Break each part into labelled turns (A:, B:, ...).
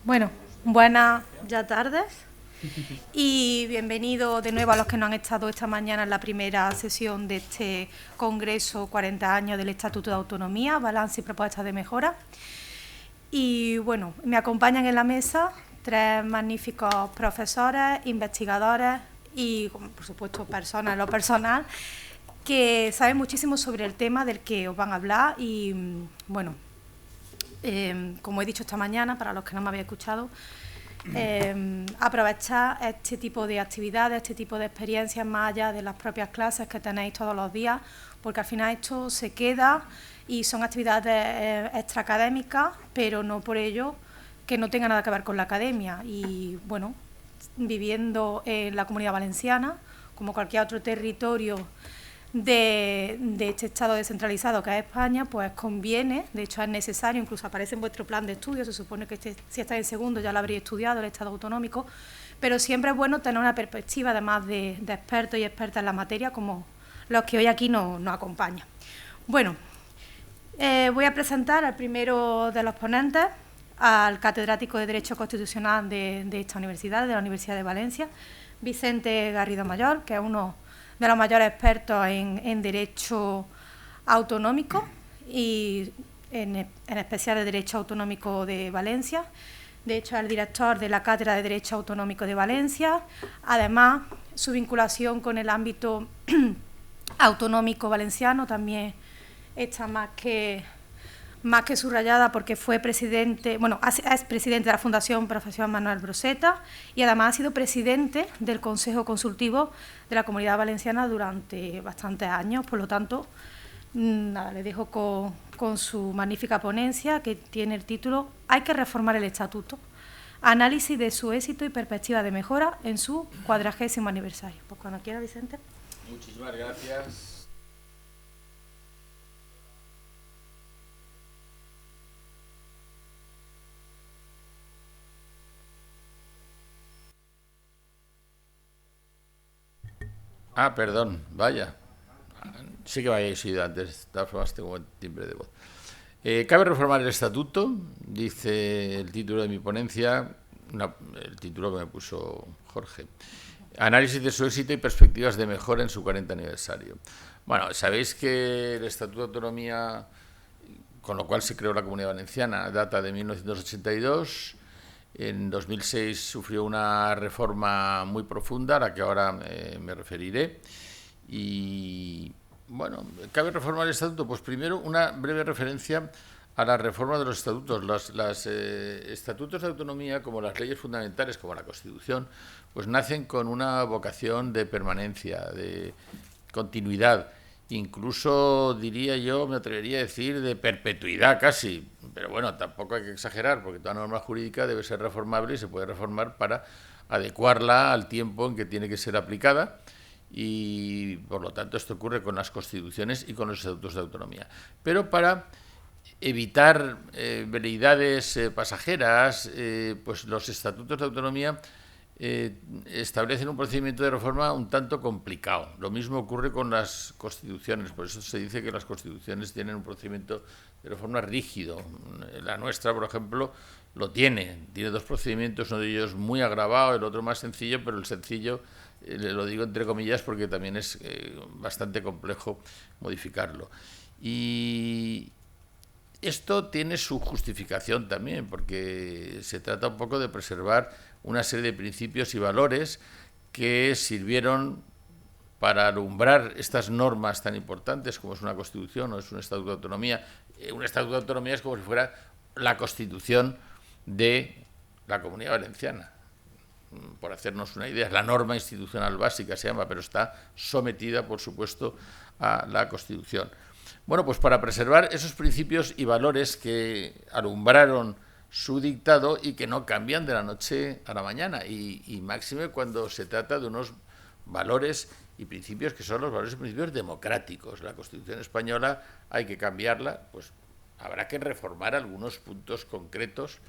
A: Bueno, buenas ya tardes y bienvenidos de nuevo a los que no han estado esta mañana en la primera sesión de este Congreso 40 años del Estatuto de Autonomía, Balance y Propuestas de Mejora. Y bueno, me acompañan en la mesa tres magníficos profesores, investigadores y, por supuesto, personas en lo personal que saben muchísimo sobre el tema del que os van a hablar y, bueno, como he dicho esta mañana, para los que no me habéis escuchado, aprovechar este tipo de actividades, este tipo de experiencias más allá de las propias clases que tenéis todos los días, porque al final esto se queda y son actividades extraacadémicas, pero no por ello que no tenga nada que ver con la academia. Y bueno, viviendo en la Comunidad Valenciana, como cualquier otro territorio de este Estado descentralizado que es España, pues conviene, de hecho es necesario, incluso aparece en vuestro plan de estudio, se supone que si estáis en segundo ya lo habréis estudiado, el Estado autonómico, pero siempre es bueno tener una perspectiva además de expertos y expertas en la materia como los que hoy aquí nos acompañan. Bueno, voy a presentar al primero de los ponentes, al catedrático de Derecho Constitucional de esta universidad, de la Universidad de Valencia, Vicente Garrido Mayor, que es uno de los mayores expertos en Derecho Autonómico y en especial de Derecho Autonómico de Valencia. De hecho, es el director de la Cátedra de Derecho Autonómico de Valencia. Además, su vinculación con el ámbito autonómico valenciano también está más que subrayada porque fue presidente, bueno, es presidente de la Fundación Profesor Manuel Broseta y además ha sido presidente del Consejo Consultivo de la Comunidad Valenciana durante bastantes años. Por lo tanto, nada, le dejo con su magnífica ponencia que tiene el título «Hay que reformar el Estatuto. Análisis de su éxito y perspectiva de mejora en su 40º aniversario». Pues cuando quiera, Vicente.
B: Muchísimas gracias. Perdón, vaya. Sí que me habéis ido antes, de todas formas tengo buen timbre de voz. Cabe reformar el estatuto, dice el título de mi ponencia, el título que me puso Jorge. Análisis de su éxito y perspectivas de mejora en su 40 aniversario. Bueno, sabéis que el Estatuto de Autonomía, con lo cual se creó la Comunidad Valenciana, data de 1982. En 2006 sufrió una reforma muy profunda, a la que ahora me referiré. Y bueno, ¿cabe reformar el estatuto? Pues primero una breve referencia a la reforma de los estatutos. Los estatutos de autonomía, como las leyes fundamentales, como la Constitución, pues nacen con una vocación de permanencia, de continuidad. Incluso diría yo, me atrevería a decir, de perpetuidad casi. Pero bueno, tampoco hay que exagerar, porque toda norma jurídica debe ser reformable y se puede reformar para adecuarla al tiempo en que tiene que ser aplicada. Y por lo tanto esto ocurre con las constituciones y con los estatutos de autonomía. Pero para evitar veleidades pasajeras, pues los estatutos de autonomía establecen un procedimiento de reforma un tanto complicado. Lo mismo ocurre con las constituciones, por eso se dice que las constituciones tienen un procedimiento de reforma rígido. La nuestra, por ejemplo, lo tiene dos procedimientos, uno de ellos muy agravado, el otro más sencillo, pero el sencillo, lo digo entre comillas porque también es bastante complejo modificarlo. Y esto tiene su justificación también, porque se trata un poco de preservar una serie de principios y valores que sirvieron para alumbrar estas normas tan importantes como es una Constitución o es un Estatuto de Autonomía. Un Estatuto de Autonomía es como si fuera la Constitución de la Comunidad Valenciana. Por hacernos una idea, es la norma institucional básica, se llama, pero está sometida, por supuesto, a la Constitución. Bueno, pues para preservar esos principios y valores que alumbraron su dictado y que no cambian de la noche a la mañana, y máxime cuando se trata de unos valores y principios que son los valores y principios democráticos. La Constitución española hay que cambiarla, pues habrá que reformar algunos puntos concretos,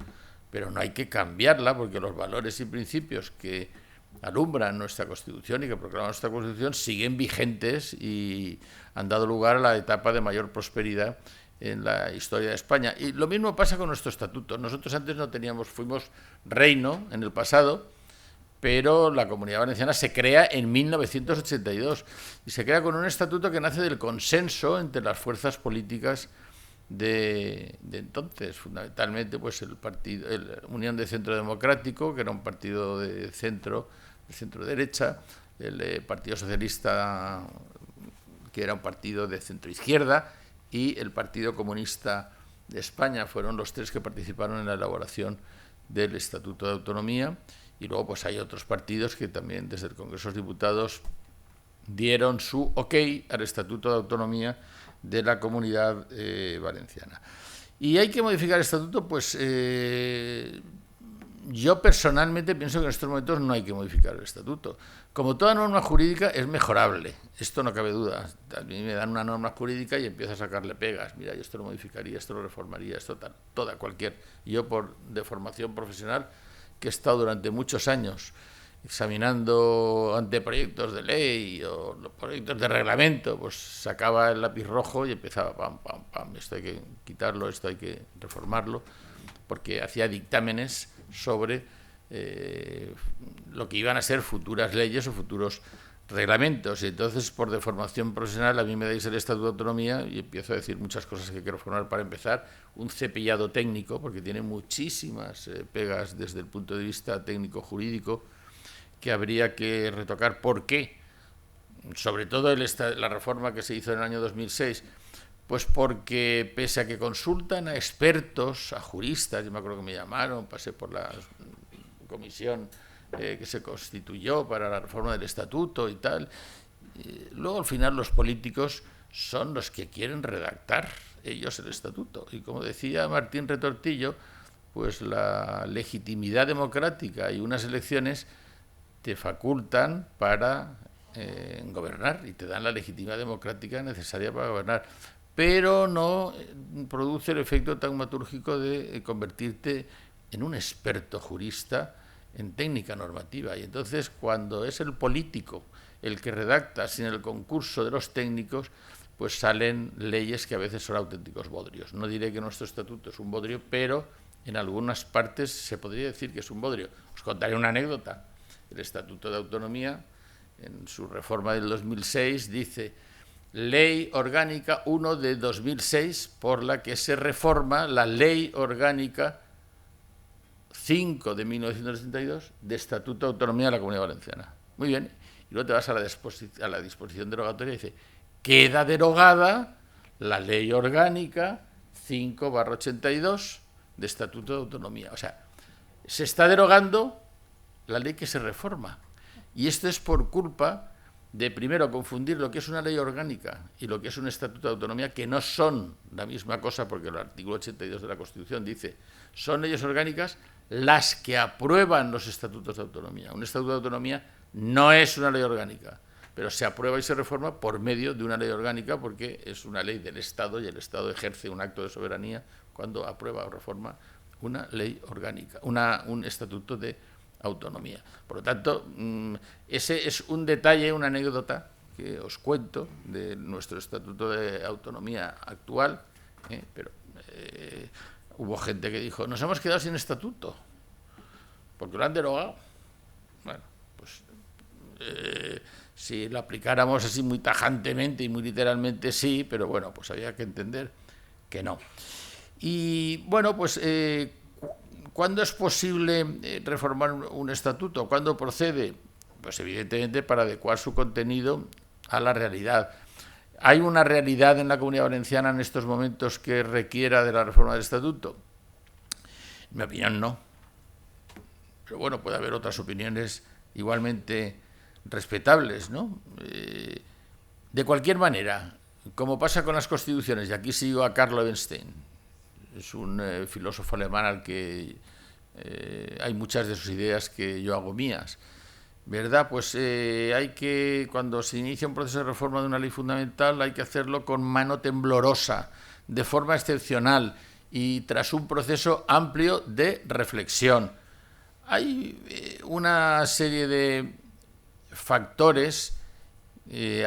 B: pero no hay que cambiarla porque los valores y principios que alumbran nuestra Constitución y que proclaman nuestra Constitución siguen vigentes y han dado lugar a la etapa de mayor prosperidad en la historia de España. Y lo mismo pasa con nuestro estatuto. Nosotros antes no teníamos, fuimos reino en el pasado, pero la Comunidad Valenciana se crea en 1982 y se crea con un estatuto que nace del consenso entre las fuerzas políticas de entonces, fundamentalmente pues el partido, Unión de Centro Democrático, que era un partido de centro derecha, el Partido Socialista, que era un partido de centro izquierda, y el Partido Comunista de España. Fueron los tres que participaron en la elaboración del Estatuto de Autonomía, y luego pues hay otros partidos que también desde el Congreso de los Diputados dieron su ok al Estatuto de Autonomía de la Comunidad Valenciana. ¿Y hay que modificar el estatuto? Pues yo personalmente pienso que en estos momentos no hay que modificar el estatuto. Como toda norma jurídica es mejorable, esto no cabe duda. A mí me dan una norma jurídica y empiezo a sacarle pegas. Mira, yo esto lo modificaría, esto lo reformaría, esto tal, cualquier. Yo de formación profesional, que he estado durante muchos años examinando anteproyectos de ley o los proyectos de reglamento, pues sacaba el lápiz rojo y empezaba pam, pam, pam, esto hay que quitarlo, esto hay que reformarlo, porque hacía dictámenes sobre lo que iban a ser futuras leyes o futuros reglamentos. Y entonces, por deformación profesional, a mí me dais el Estatuto de Autonomía y empiezo a decir muchas cosas que quiero reformar. Para empezar, un cepillado técnico, porque tiene muchísimas pegas desde el punto de vista técnico-jurídico, que habría que retocar. ¿Por qué? Sobre todo la reforma que se hizo en el año 2006, pues porque pese a que consultan a expertos, a juristas, yo me acuerdo que me llamaron, pasé por la comisión que se constituyó para la reforma del estatuto y tal, luego al final los políticos son los que quieren redactar ellos el estatuto. Y como decía Martín Retortillo, pues la legitimidad democrática y unas elecciones te facultan para gobernar y te dan la legitimidad democrática necesaria para gobernar, pero no produce el efecto taumatúrgico de convertirte en un experto jurista en técnica normativa. Y entonces, cuando es el político el que redacta sin el concurso de los técnicos, pues salen leyes que a veces son auténticos bodrios. No diré que nuestro estatuto es un bodrio, pero en algunas partes se podría decir que es un bodrio. Os contaré una anécdota. El Estatuto de Autonomía, en su reforma del 2006, dice: Ley Orgánica 1 de 2006, por la que se reforma la Ley Orgánica 5 de 1962 de Estatuto de Autonomía de la Comunidad Valenciana. Muy bien. Y luego te vas a la disposición derogatoria y dice: queda derogada la Ley Orgánica 5/82 de Estatuto de Autonomía. O sea, se está derogando la ley que se reforma. Y esto es por culpa de, primero, confundir lo que es una ley orgánica y lo que es un estatuto de autonomía, que no son la misma cosa, porque el artículo 82 de la Constitución dice: son leyes orgánicas las que aprueban los estatutos de autonomía. Un estatuto de autonomía no es una ley orgánica, pero se aprueba y se reforma por medio de una ley orgánica, porque es una ley del Estado y el Estado ejerce un acto de soberanía cuando aprueba o reforma una ley orgánica, un estatuto de autonomía. Por lo tanto, ese es un detalle, una anécdota que os cuento de nuestro Estatuto de Autonomía actual, pero hubo gente que dijo: nos hemos quedado sin estatuto porque lo han derogado. Bueno, pues si lo aplicáramos así muy tajantemente y muy literalmente, sí, pero bueno, pues había que entender que no. Y bueno, pues ¿cuándo es posible reformar un estatuto? ¿Cuándo procede? Pues evidentemente para adecuar su contenido a la realidad. ¿Hay una realidad en la Comunidad Valenciana en estos momentos que requiera de la reforma del estatuto? En mi opinión, no. Pero bueno, puede haber otras opiniones igualmente respetables, ¿no? De cualquier manera, como pasa con las constituciones, y aquí sigo a Karl Loewenstein, es un filósofo alemán al que hay muchas de sus ideas que yo hago mías, ¿verdad? Pues hay que, cuando se inicia un proceso de reforma de una ley fundamental, hay que hacerlo con mano temblorosa, de forma excepcional y tras un proceso amplio de reflexión. Hay una serie de factores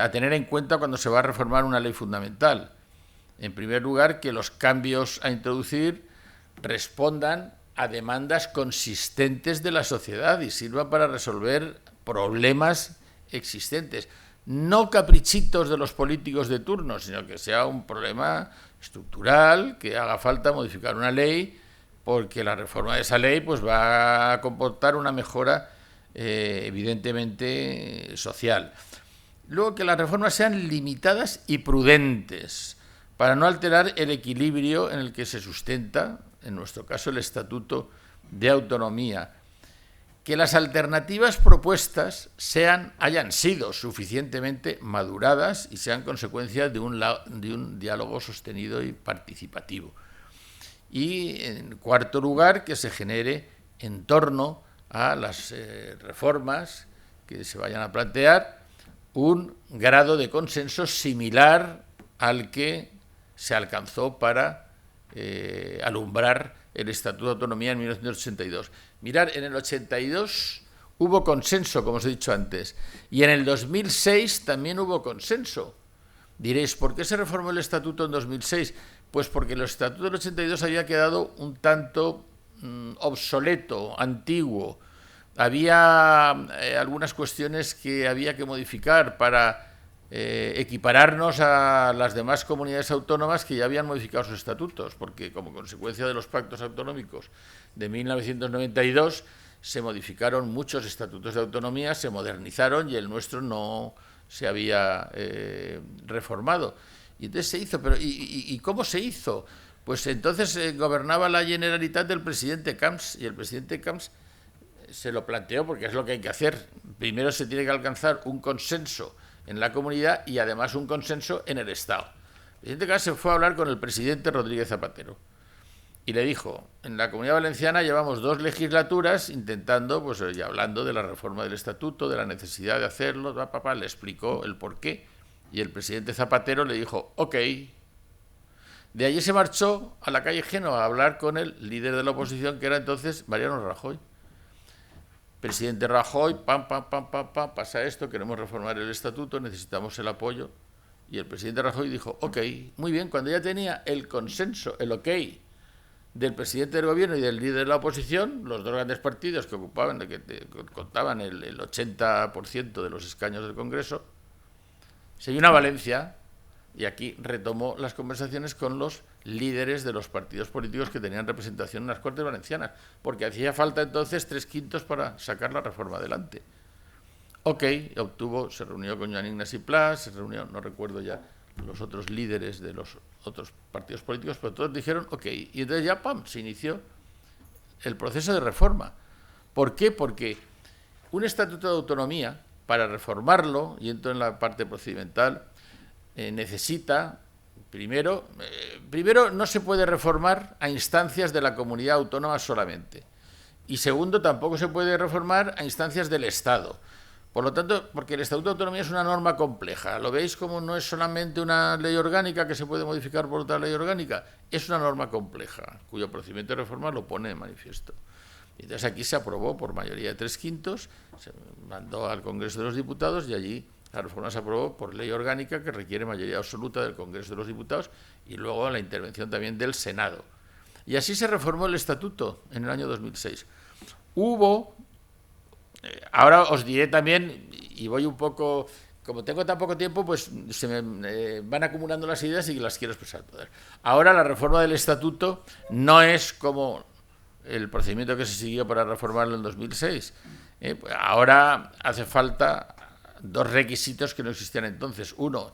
B: a tener en cuenta cuando se va a reformar una ley fundamental. En primer lugar, que los cambios a introducir respondan a demandas consistentes de la sociedad y sirvan para resolver problemas existentes. No caprichitos de los políticos de turno, sino que sea un problema estructural, que haga falta modificar una ley, porque la reforma de esa ley pues va a comportar una mejora evidentemente social. Luego, que las reformas sean limitadas y prudentes, para no alterar el equilibrio en el que se sustenta, en nuestro caso, el Estatuto de Autonomía. Que las alternativas propuestas hayan sido suficientemente maduradas y sean consecuencia de un diálogo sostenido y participativo. Y, en cuarto lugar, que se genere en torno a las reformas que se vayan a plantear un grado de consenso similar al que se alcanzó para alumbrar el Estatuto de Autonomía en 1982. Mirad, en el 82 hubo consenso, como os he dicho antes, y en el 2006 también hubo consenso. Diréis, ¿por qué se reformó el Estatuto en 2006? Pues porque el Estatuto del 82 había quedado un tanto obsoleto, antiguo. Había algunas cuestiones que había que modificar para equipararnos a las demás comunidades autónomas que ya habían modificado sus estatutos, porque como consecuencia de los pactos autonómicos de 1992 se modificaron muchos estatutos de autonomía, se modernizaron y el nuestro no se había reformado. Y entonces se hizo, pero ¿y cómo se hizo? Pues entonces gobernaba la Generalitat del presidente Camps, y el presidente Camps se lo planteó porque es lo que hay que hacer. Primero se tiene que alcanzar un consenso en la comunidad y además un consenso en el Estado. El presidente Camps se fue a hablar con el presidente Rodríguez Zapatero y le dijo, en la Comunidad Valenciana llevamos 2 legislaturas intentando, pues ya hablando de la reforma del Estatuto, de la necesidad de hacerlo, le explicó el porqué y el presidente Zapatero le dijo, ok. De allí se marchó a la calle Génova a hablar con el líder de la oposición, que era entonces Mariano Rajoy. Presidente Rajoy, pasa esto, queremos reformar el Estatuto, necesitamos el apoyo. Y el presidente Rajoy dijo, ok, muy bien, cuando ya tenía el consenso, el ok del presidente del gobierno y del líder de la oposición, los 2 grandes partidos que contaban el 80% de los escaños del Congreso, se vino a Valencia y aquí retomó las conversaciones con los líderes de los partidos políticos que tenían representación en las Cortes Valencianas, porque hacía falta entonces 3/5 para sacar la reforma adelante. Ok, se reunió con Joan Ignasi Pla, se reunió, no recuerdo ya, los otros líderes de los otros partidos políticos, pero todos dijeron ok, y entonces ya se inició el proceso de reforma. ¿Por qué? Porque un Estatuto de Autonomía, para reformarlo, y entro en la parte procedimental, necesita, primero no se puede reformar a instancias de la comunidad autónoma solamente, y segundo, tampoco se puede reformar a instancias del Estado. Por lo tanto, porque el Estatuto de Autonomía es una norma compleja, ¿lo veis como no es solamente una ley orgánica que se puede modificar por otra ley orgánica? Es una norma compleja, cuyo procedimiento de reforma lo pone de manifiesto. Entonces aquí se aprobó por mayoría de 3/5, se mandó al Congreso de los Diputados y allí la reforma se aprobó por ley orgánica que requiere mayoría absoluta del Congreso de los Diputados y luego la intervención también del Senado. Y así se reformó el Estatuto en el año 2006. Ahora os diré también, y voy un poco, como tengo tan poco tiempo, pues se me van acumulando las ideas y las quiero expresar todas. Ahora la reforma del Estatuto no es como el procedimiento que se siguió para reformarlo en 2006. Pues ahora hace falta 2 requisitos que no existían entonces. Uno,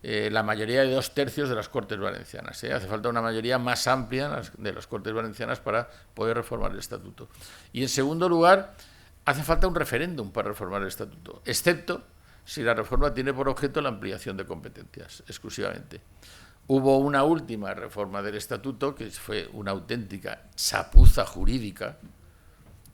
B: la mayoría de 2/3 de las Cortes Valencianas. Hace falta una mayoría más amplia de las Cortes Valencianas para poder reformar el Estatuto. Y en segundo lugar, hace falta un referéndum para reformar el Estatuto, excepto si la reforma tiene por objeto la ampliación de competencias exclusivamente. Hubo una última reforma del Estatuto que fue una auténtica chapuza jurídica,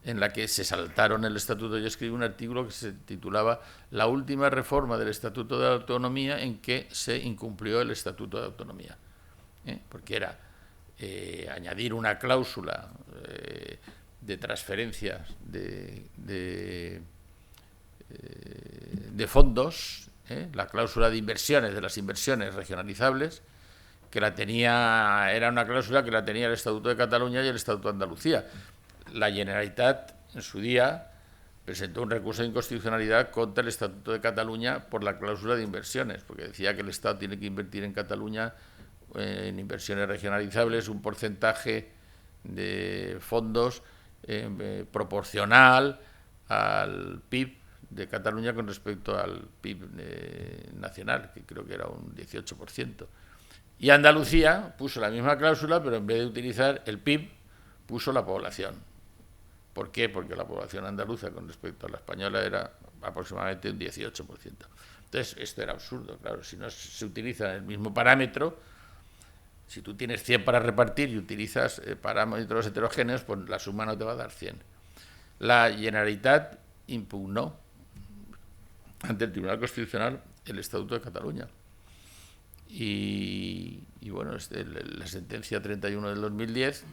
B: en la que se saltaron el Estatuto. Yo escribí un artículo que se titulaba La última reforma del Estatuto de Autonomía en que se incumplió el Estatuto de Autonomía, porque era añadir una cláusula de transferencias de fondos, la cláusula de inversiones, de las inversiones regionalizables, que la tenía, era una cláusula que la tenía el Estatuto de Cataluña y el Estatuto de Andalucía. La Generalitat, en su día, presentó un recurso de inconstitucionalidad contra el Estatuto de Cataluña por la cláusula de inversiones, porque decía que el Estado tiene que invertir en Cataluña en inversiones regionalizables un porcentaje de fondos proporcional al PIB de Cataluña con respecto al PIB nacional, que creo que era un 18%. Y Andalucía puso la misma cláusula, pero en vez de utilizar el PIB, puso la población. ¿Por qué? Porque la población andaluza con respecto a la española era aproximadamente un 18%. Entonces, esto era absurdo, claro. Si no se utiliza el mismo parámetro, si tú tienes 100 para repartir y utilizas parámetros heterogéneos, pues la suma no te va a dar 100. La Generalitat impugnó ante el Tribunal Constitucional el Estatuto de Cataluña. Y bueno, la sentencia 31 del 2010,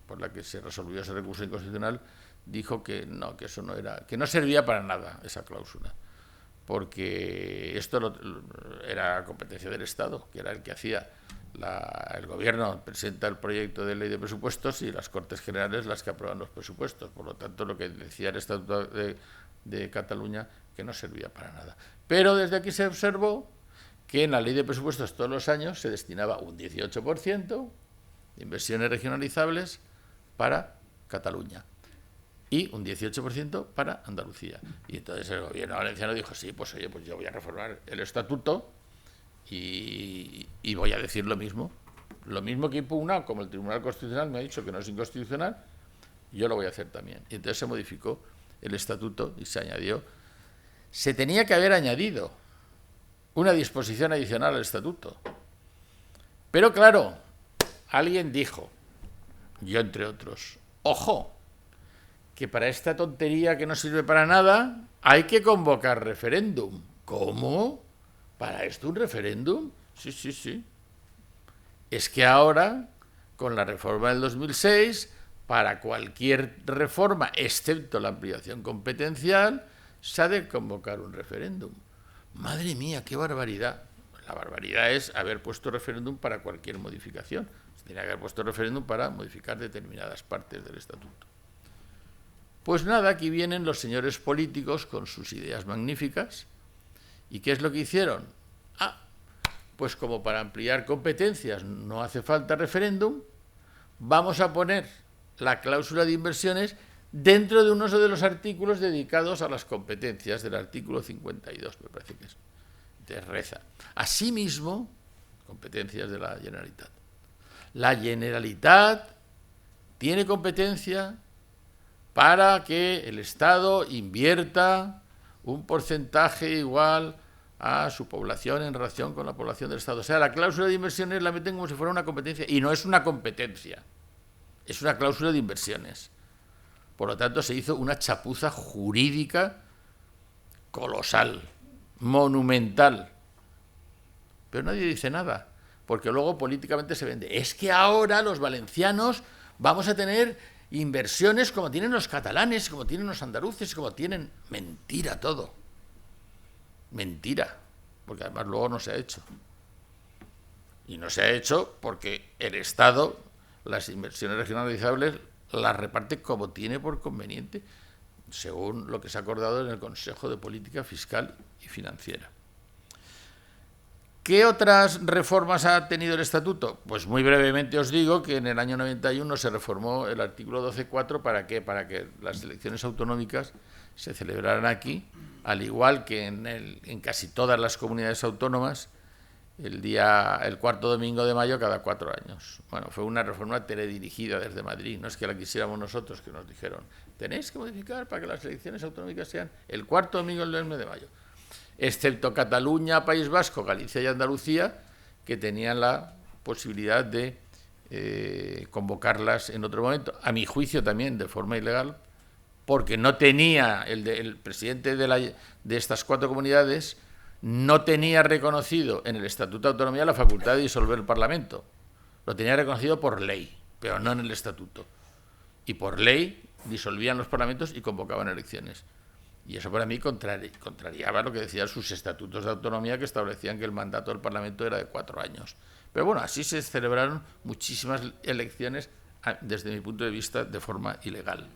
B: por la que se resolvió ese recurso inconstitucional, dijo que no, que eso no era, que no servía para nada esa cláusula, porque esto era competencia del Estado, que era el que hacía. El Gobierno presenta el proyecto de ley de presupuestos y las Cortes Generales las que aprueban los presupuestos. Por lo tanto, lo que decía el Estatuto de Cataluña, que no servía para nada. Pero desde aquí se observó que en la ley de presupuestos todos los años se destinaba un 18% de inversiones regionalizables para Cataluña y un 18% para Andalucía. Y entonces el Gobierno valenciano dijo, sí, pues oye, pues yo voy a reformar el Estatuto y voy a decir lo mismo que he impugnado, como el Tribunal Constitucional me ha dicho que no es inconstitucional, yo lo voy a hacer también. Y entonces se modificó el Estatuto y se añadió. Se tenía que haber añadido una disposición adicional al Estatuto. Pero claro, alguien dijo, yo entre otros, ojo, que para esta tontería que no sirve para nada hay que convocar referéndum. ¿Cómo? ¿Para esto un referéndum? Sí, sí, sí. Es que ahora, con la reforma del 2006, para cualquier reforma, excepto la ampliación competencial, se ha de convocar un referéndum. Madre mía, qué barbaridad. La barbaridad es haber puesto referéndum para cualquier modificación. Se tenía que haber puesto referéndum para modificar determinadas partes del Estatuto. Pues nada, aquí vienen los señores políticos con sus ideas magníficas. ¿Y qué es lo que hicieron? Pues como para ampliar competencias no hace falta referéndum, vamos a poner la cláusula de inversiones dentro de uno de los artículos dedicados a las competencias del artículo 52, me parece que es. Entonces reza. Asimismo, competencias de la Generalitat. La Generalitat tiene competencia para que el Estado invierta un porcentaje igual a su población en relación con la población del Estado. O sea, la cláusula de inversiones la meten como si fuera una competencia, y no es una competencia, es una cláusula de inversiones. Por lo tanto, se hizo una chapuza jurídica colosal, monumental. Pero nadie dice nada, porque luego políticamente se vende. Es que ahora los valencianos vamos a tener inversiones como tienen los catalanes, como tienen los andaluces, como tienen... Mentira todo. Mentira, porque además luego no se ha hecho. Y no se ha hecho porque el Estado, las inversiones regionalizables, las reparte como tiene por conveniente, según lo que se ha acordado en el Consejo de Política Fiscal y Financiera. ¿Qué otras reformas ha tenido el Estatuto? Pues muy brevemente os digo que en el año 91 se reformó el artículo 12.4. ¿Para qué? Para que las elecciones autonómicas se celebraran aquí, al igual que en casi todas las comunidades autónomas, el cuarto domingo de mayo cada 4 años. Bueno, fue una reforma teledirigida desde Madrid, no es que la quisiéramos nosotros, que nos dijeron, tenéis que modificar para que las elecciones autonómicas sean el cuarto domingo del mes de mayo. Excepto Cataluña, País Vasco, Galicia y Andalucía, que tenían la posibilidad de convocarlas en otro momento, a mi juicio también de forma ilegal, porque no tenía, el presidente de estas 4 comunidades no tenía reconocido en el Estatuto de Autonomía la facultad de disolver el Parlamento. Lo tenía reconocido por ley, pero no en el Estatuto. Y por ley disolvían los parlamentos y convocaban elecciones. Y eso para mí contrariaba lo que decían sus estatutos de autonomía, que establecían que el mandato del Parlamento era de 4 años. Pero bueno, así se celebraron muchísimas elecciones, desde mi punto de vista, de forma ilegal.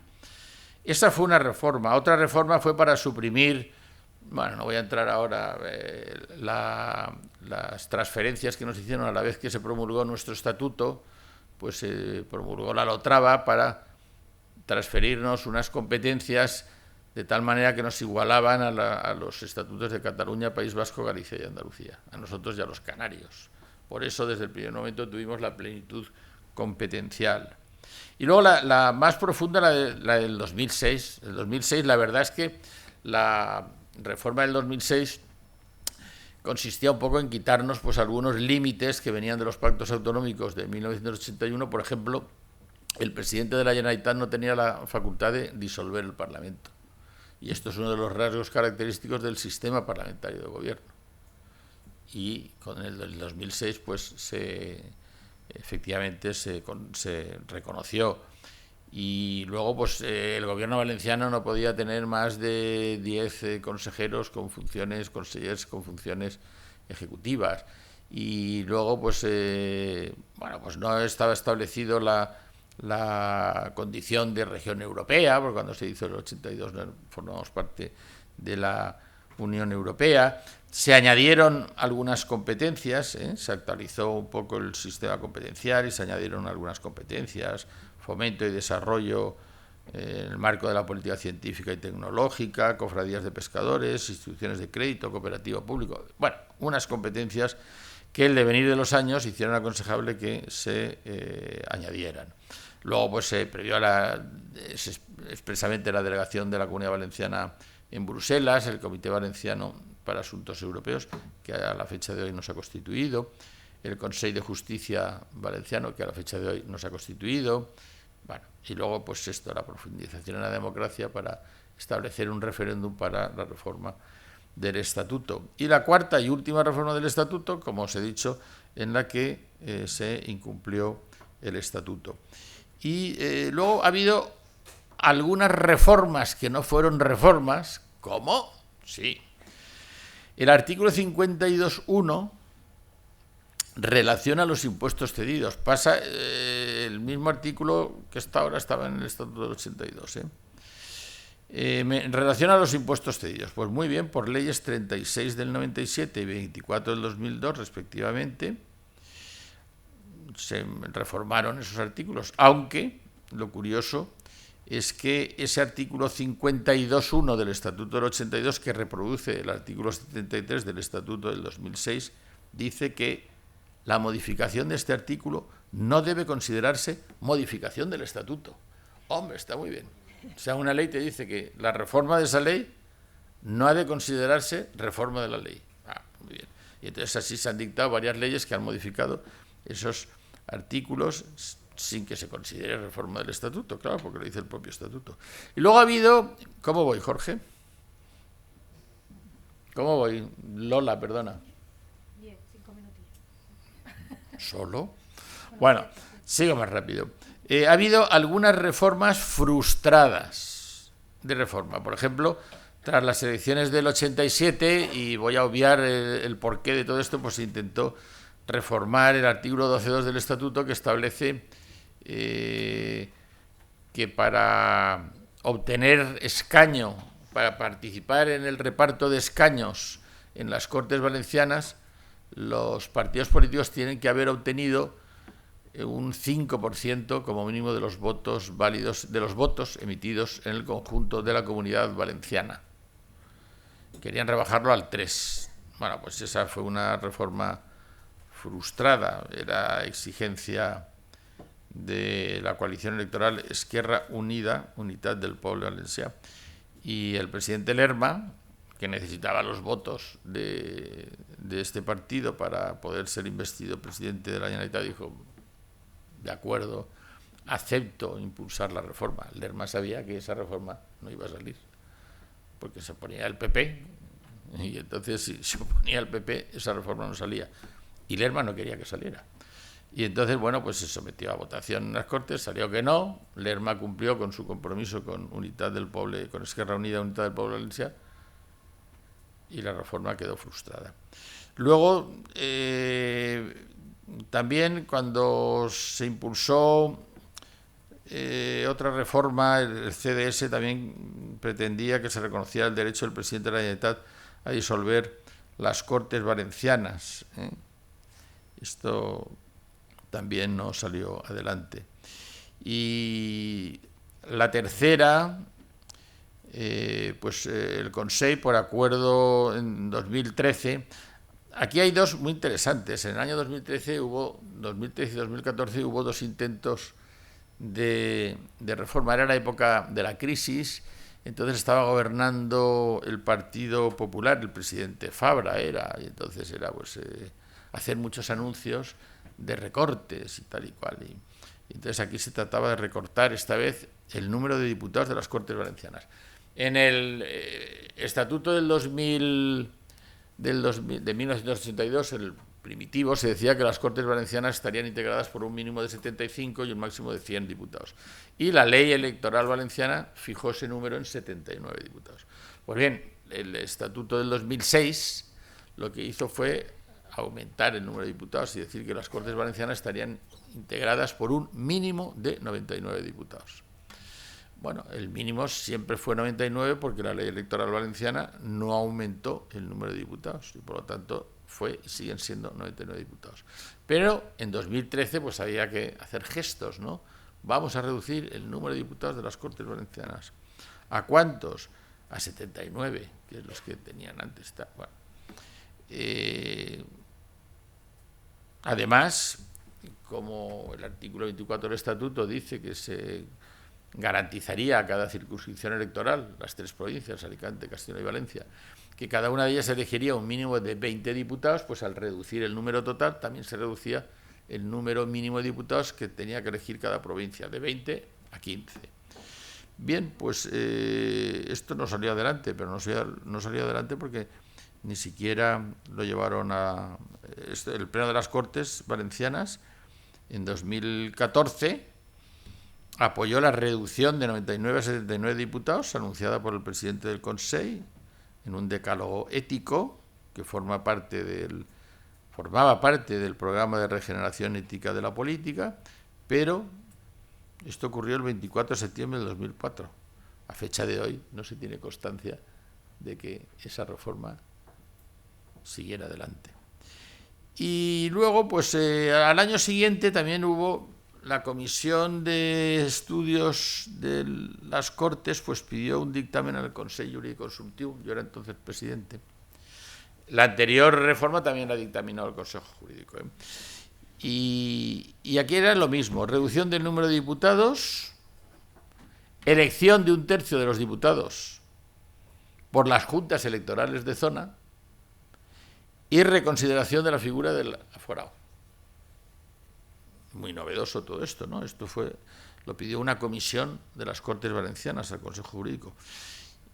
B: Esa fue una reforma. Otra reforma fue para suprimir, bueno, no voy a entrar ahora, las transferencias que nos hicieron a la vez que se promulgó nuestro estatuto, pues se promulgó la Lotrava para transferirnos unas competencias de tal manera que nos igualaban a los estatutos de Cataluña, País Vasco, Galicia y Andalucía, a nosotros y a los canarios. Por eso, desde el primer momento, tuvimos la plenitud competencial. Y luego la más profunda, la del 2006. El 2006, la verdad es que la reforma del 2006 consistía un poco en quitarnos pues algunos límites que venían de los pactos autonómicos de 1981. Por ejemplo, el presidente de la Generalitat no tenía la facultad de disolver el Parlamento. Y esto es uno de los rasgos característicos del sistema parlamentario de gobierno. Y con el del 2006, pues efectivamente se reconoció. Y luego, pues el gobierno valenciano no podía tener más de 10 consejeros con funciones, consellers con funciones ejecutivas. Y luego, pues pues no estaba establecido la condición de región europea, porque cuando se hizo el 82 no formamos parte de la Unión Europea. Se añadieron algunas competencias, se actualizó un poco el sistema competencial y se añadieron algunas competencias, fomento y desarrollo en el marco de la política científica y tecnológica, cofradías de pescadores, instituciones de crédito, cooperativo público. Bueno, unas competencias que el devenir de los años hicieron aconsejable que se añadieran. Luego pues se previó expresamente la delegación de la Comunidad Valenciana en Bruselas, el Comité Valenciano para Asuntos Europeos, que a la fecha de hoy no se ha constituido, el Consejo de Justicia Valenciano, que a la fecha de hoy no se ha constituido, bueno, y luego pues esto, la profundización en la democracia para establecer un referéndum para la reforma del Estatuto. Y la cuarta y última reforma del Estatuto, como os he dicho, en la que se incumplió el Estatuto. Y luego ha habido algunas reformas que no fueron reformas, ¿cómo? Sí. El artículo 52.1 relaciona los impuestos cedidos. Pasa el mismo artículo que ahora estaba en el Estatuto del 82. Relaciona los impuestos cedidos. Pues muy bien, por leyes 36 del 97 y 24 del 2002, respectivamente, se reformaron esos artículos, aunque lo curioso es que ese artículo 52.1 del Estatuto del 82, que reproduce el artículo 73 del Estatuto del 2006, dice que la modificación de este artículo no debe considerarse modificación del Estatuto. Hombre, está muy bien. O sea, una ley te dice que la reforma de esa ley no ha de considerarse reforma de la ley. Muy bien. Y entonces así se han dictado varias leyes que han modificado esos artículos sin que se considere reforma del Estatuto, claro, porque lo dice el propio Estatuto. Y luego ha habido... ¿Cómo voy, Jorge? ¿Cómo voy? Lola, perdona.
A: 5 minutillos.
B: ¿Solo? Bueno, sigo más rápido. Ha habido algunas reformas frustradas de reforma. Por ejemplo, tras las elecciones del 87, y voy a obviar el porqué de todo esto, pues se intentó reformar el artículo 12.2 del Estatuto, que establece que para obtener escaño, para participar en el reparto de escaños en las Cortes Valencianas, los partidos políticos tienen que haber obtenido un 5% como mínimo de los votos válidos, de los votos emitidos en el conjunto de la Comunidad Valenciana. Querían rebajarlo al 3%. Bueno, pues esa fue una reforma frustrada. Era exigencia de la coalición electoral Esquerra Unida, Unitat del Poble Valencià, y el presidente Lerma, que necesitaba los votos de este partido para poder ser investido presidente de la Generalitat, dijo: de acuerdo, acepto impulsar la reforma. Lerma sabía que esa reforma no iba a salir, porque se oponía el PP, y entonces si se oponía el PP, esa reforma no salía. Y Lerma no quería que saliera. Y entonces, bueno, pues se sometió a votación en las Cortes, salió que no, Lerma cumplió con su compromiso con Unitat del Poble, con Esquerra Unida Unitat del Poble Valencià, y la reforma quedó frustrada. Luego, también cuando se impulsó otra reforma, el CDS también pretendía que se reconociera el derecho del presidente de la Generalitat a disolver las Cortes Valencianas. Esto también no salió adelante. Y la tercera, el Consell, por acuerdo en 2013, aquí hay dos muy interesantes. En el año 2013 y 2014 hubo dos intentos de reforma. Era la época de la crisis, entonces estaba gobernando el Partido Popular, el presidente Fabra era, y entonces era hacer muchos anuncios de recortes y tal y cual. Y entonces aquí se trataba de recortar esta vez el número de diputados de las Cortes Valencianas. En el Estatuto de 1982, el primitivo, se decía que las Cortes Valencianas estarían integradas por un mínimo de 75 y un máximo de 100 diputados. Y la ley electoral valenciana fijó ese número en 79 diputados. Pues bien, el Estatuto del 2006 lo que hizo fue aumentar el número de diputados y decir que las Cortes Valencianas estarían integradas por un mínimo de 99 diputados. Bueno, el mínimo siempre fue 99 porque la ley electoral valenciana no aumentó el número de diputados y por lo tanto siguen siendo 99 diputados. Pero en 2013 pues había que hacer gestos, ¿no? Vamos a reducir el número de diputados de las Cortes Valencianas. ¿A cuántos? A 79, que es los que tenían antes. Bueno. Además, como el artículo 24 del Estatuto dice que se garantizaría a cada circunscripción electoral, las tres provincias, Alicante, Castilla y Valencia, que cada una de ellas elegiría un mínimo de 20 diputados, pues al reducir el número total también se reducía el número mínimo de diputados que tenía que elegir cada provincia, de 20 a 15. Bien, pues esto no salió adelante, pero no salió adelante porque ni siquiera lo llevaron el Pleno de las Cortes Valencianas en 2014 apoyó la reducción de 99 a 79 diputados anunciada por el presidente del Consell en un decálogo ético que formaba parte del programa de regeneración ética de la política, pero esto ocurrió el 24 de septiembre de 2004. A fecha de hoy no se tiene constancia de que esa reforma siguiera adelante. Y luego, pues al año siguiente también hubo la Comisión de Estudios de las Cortes, pues pidió un dictamen al Consell Jurídico Consultiu. Yo era entonces presidente. La anterior reforma también la dictaminó el Consejo Jurídico. Y aquí era lo mismo: reducción del número de diputados, elección de un tercio de los diputados por las juntas electorales de zona y reconsideración de la figura del aforado. Muy novedoso todo esto, ¿no? Esto lo pidió una comisión de las Cortes Valencianas al Consejo Jurídico.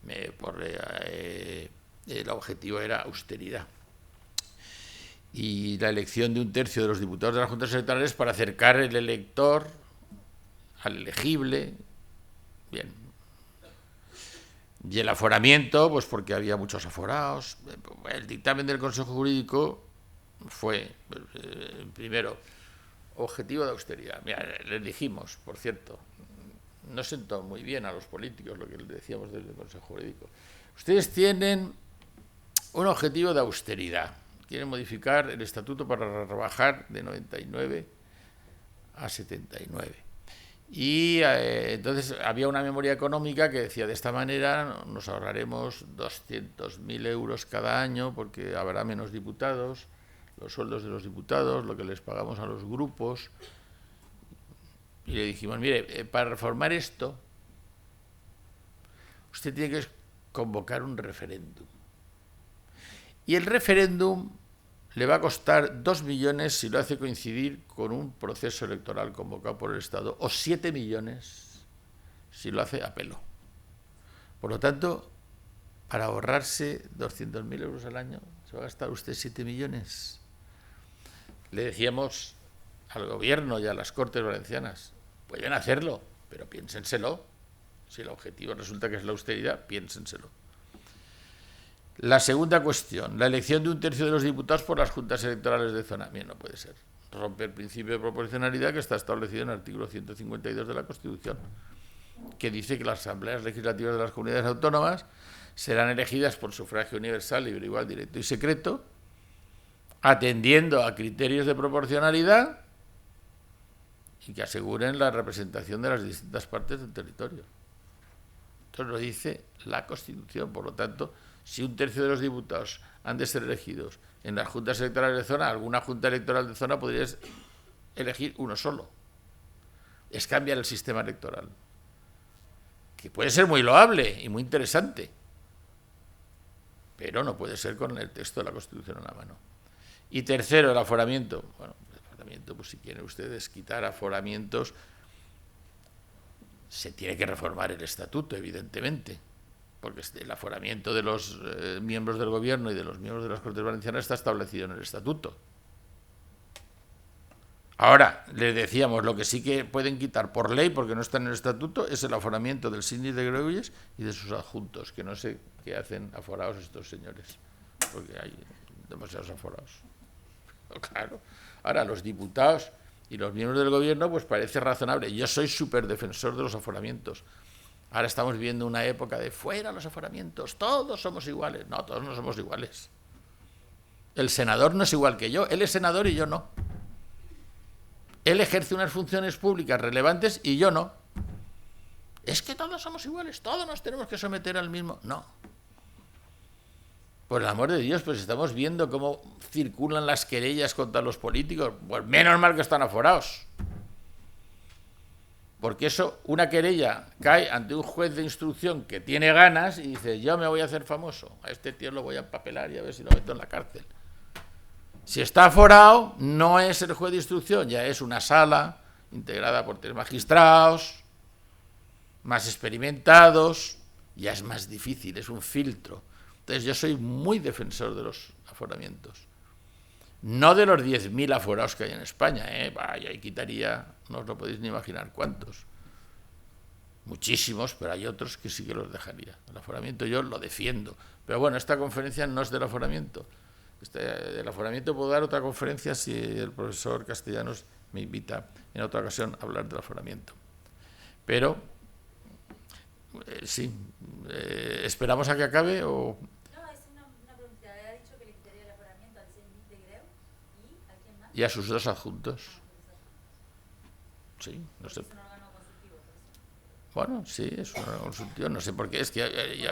B: El objetivo era austeridad. Y la elección de un tercio de los diputados de las juntas electorales para acercar el elector al elegible. Bien. Y el aforamiento, pues porque había muchos aforados. El dictamen del Consejo Jurídico fue, primero, objetivo de austeridad. Mira, les dijimos, por cierto, no sentó muy bien a los políticos lo que les decíamos desde el Consejo Jurídico. Ustedes tienen un objetivo de austeridad. Quieren modificar el estatuto para rebajar de 99 a 79. Y entonces había una memoria económica que decía: de esta manera nos ahorraremos 200.000 euros cada año porque habrá menos diputados, los sueldos de los diputados, lo que les pagamos a los grupos. Y le dijimos: mire, para reformar esto, usted tiene que convocar un referéndum. Y el referéndum le va a costar 2 millones si lo hace coincidir con un proceso electoral convocado por el Estado, o 7 millones si lo hace a pelo. Por lo tanto, para ahorrarse 200.000 euros al año, se va a gastar usted 7 millones. Le decíamos al gobierno y a las Cortes Valencianas. Pueden hacerlo, pero piénsenselo. Si el objetivo resulta que es la austeridad, piénsenselo. La segunda cuestión, la elección de 1/3 de los diputados por las juntas electorales de zona. Bien, no puede ser. Rompe el principio de proporcionalidad que está establecido en el artículo 152 de la Constitución, que dice que las asambleas legislativas de las comunidades autónomas serán elegidas por sufragio universal, libre, igual, directo y secreto, atendiendo a criterios de proporcionalidad y que aseguren la representación de las distintas partes del territorio. Esto lo dice la Constitución. Por lo tanto, si 1/3 de los diputados han de ser elegidos en las juntas electorales de zona, alguna junta electoral de zona podría elegir uno solo. Es cambiar el sistema electoral, que puede ser muy loable y muy interesante, pero no puede ser con el texto de la Constitución en la mano. Y tercero, el aforamiento. Bueno, el aforamiento, pues si quieren ustedes quitar aforamientos, se tiene que reformar el estatuto, evidentemente, porque el aforamiento de los miembros del gobierno y de los miembros de las Cortes Valencianas está establecido en el estatuto. Ahora, les decíamos, lo que sí que pueden quitar por ley, porque no está en el estatuto, es el aforamiento del síndic de Greuges y de sus adjuntos, que no sé qué hacen aforados estos señores, porque hay demasiados aforados. Claro. Ahora, los diputados y los miembros del gobierno, pues parece razonable. Yo soy súper defensor de los aforamientos. Ahora estamos viviendo una época de fuera los aforamientos, todos somos iguales. No, todos no somos iguales. El senador no es igual que yo, él es senador y yo no. Él ejerce unas funciones públicas relevantes y yo no. Es que todos somos iguales, todos nos tenemos que someter al mismo. No. Por el amor de Dios, pues estamos viendo cómo circulan las querellas contra los políticos. Pues menos mal que están aforados. Porque eso, una querella cae ante un juez de instrucción que tiene ganas y dice, yo me voy a hacer famoso, a este tío lo voy a empapelar y a ver si lo meto en la cárcel. Si está aforado, no es el juez de instrucción, ya es una sala integrada por 3 magistrados, más experimentados, ya es más difícil, es un filtro. Entonces yo soy muy defensor de los aforamientos. No de los 10.000 aforados que hay en España, vaya, y quitaría, no os lo podéis ni imaginar cuántos. Muchísimos, pero hay otros que sí que los dejaría. El aforamiento yo lo defiendo. Pero bueno, esta conferencia no es del aforamiento. Del aforamiento puedo dar otra conferencia si el profesor Castellanos me invita en otra ocasión a hablar del aforamiento. Pero, sí, ¿esperamos a que acabe o...? Y a sus 2 adjuntos. Sí, no sé. Bueno, sí, es un órgano consultivo, no sé por qué, es que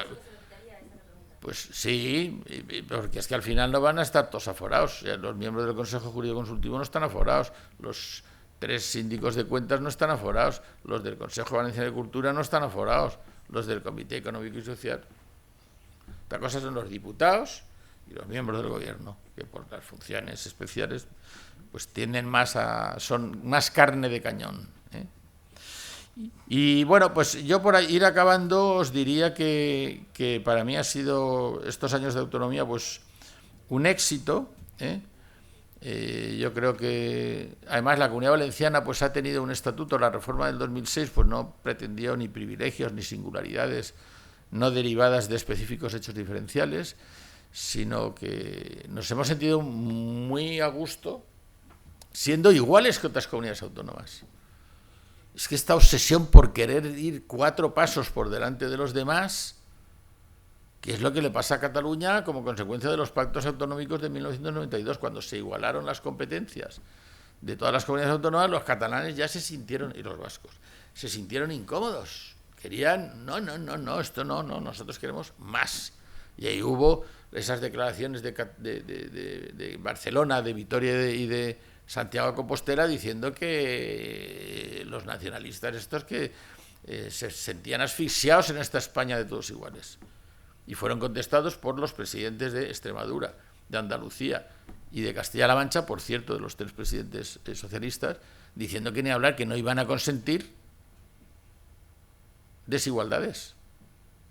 B: pues sí, porque es que al final no van a estar todos aforados. Los miembros del Consejo Jurídico Consultivo no están aforados, los 3 síndicos de cuentas no están aforados, los del Consejo Valenciano de Cultura no están aforados, los del Comité Económico y Social. Otra cosa son los diputados y los miembros del gobierno, que por las funciones especiales pues tienden son más carne de cañón. Y bueno, pues yo por ir acabando os diría que para mí ha sido estos años de autonomía pues un éxito. Yo creo que además la Comunidad Valenciana pues ha tenido un estatuto, la reforma del 2006 pues no pretendió ni privilegios ni singularidades no derivadas de específicos hechos diferenciales, sino que nos hemos sentido muy a gusto siendo iguales que otras comunidades autónomas. Es que esta obsesión por querer ir 4 pasos por delante de los demás, que es lo que le pasa a Cataluña como consecuencia de los pactos autonómicos de 1992, cuando se igualaron las competencias de todas las comunidades autónomas, los catalanes ya se sintieron, y los vascos, se sintieron incómodos. Querían, no, esto no, nosotros queremos más. Y ahí hubo esas declaraciones de Barcelona, de Vitoria y de Santiago de Compostela diciendo que los nacionalistas estos que se sentían asfixiados en esta España de todos iguales. Y fueron contestados por los presidentes de Extremadura, de Andalucía y de Castilla-La Mancha, por cierto, de los 3 presidentes socialistas, diciendo que ni hablar, que no iban a consentir desigualdades,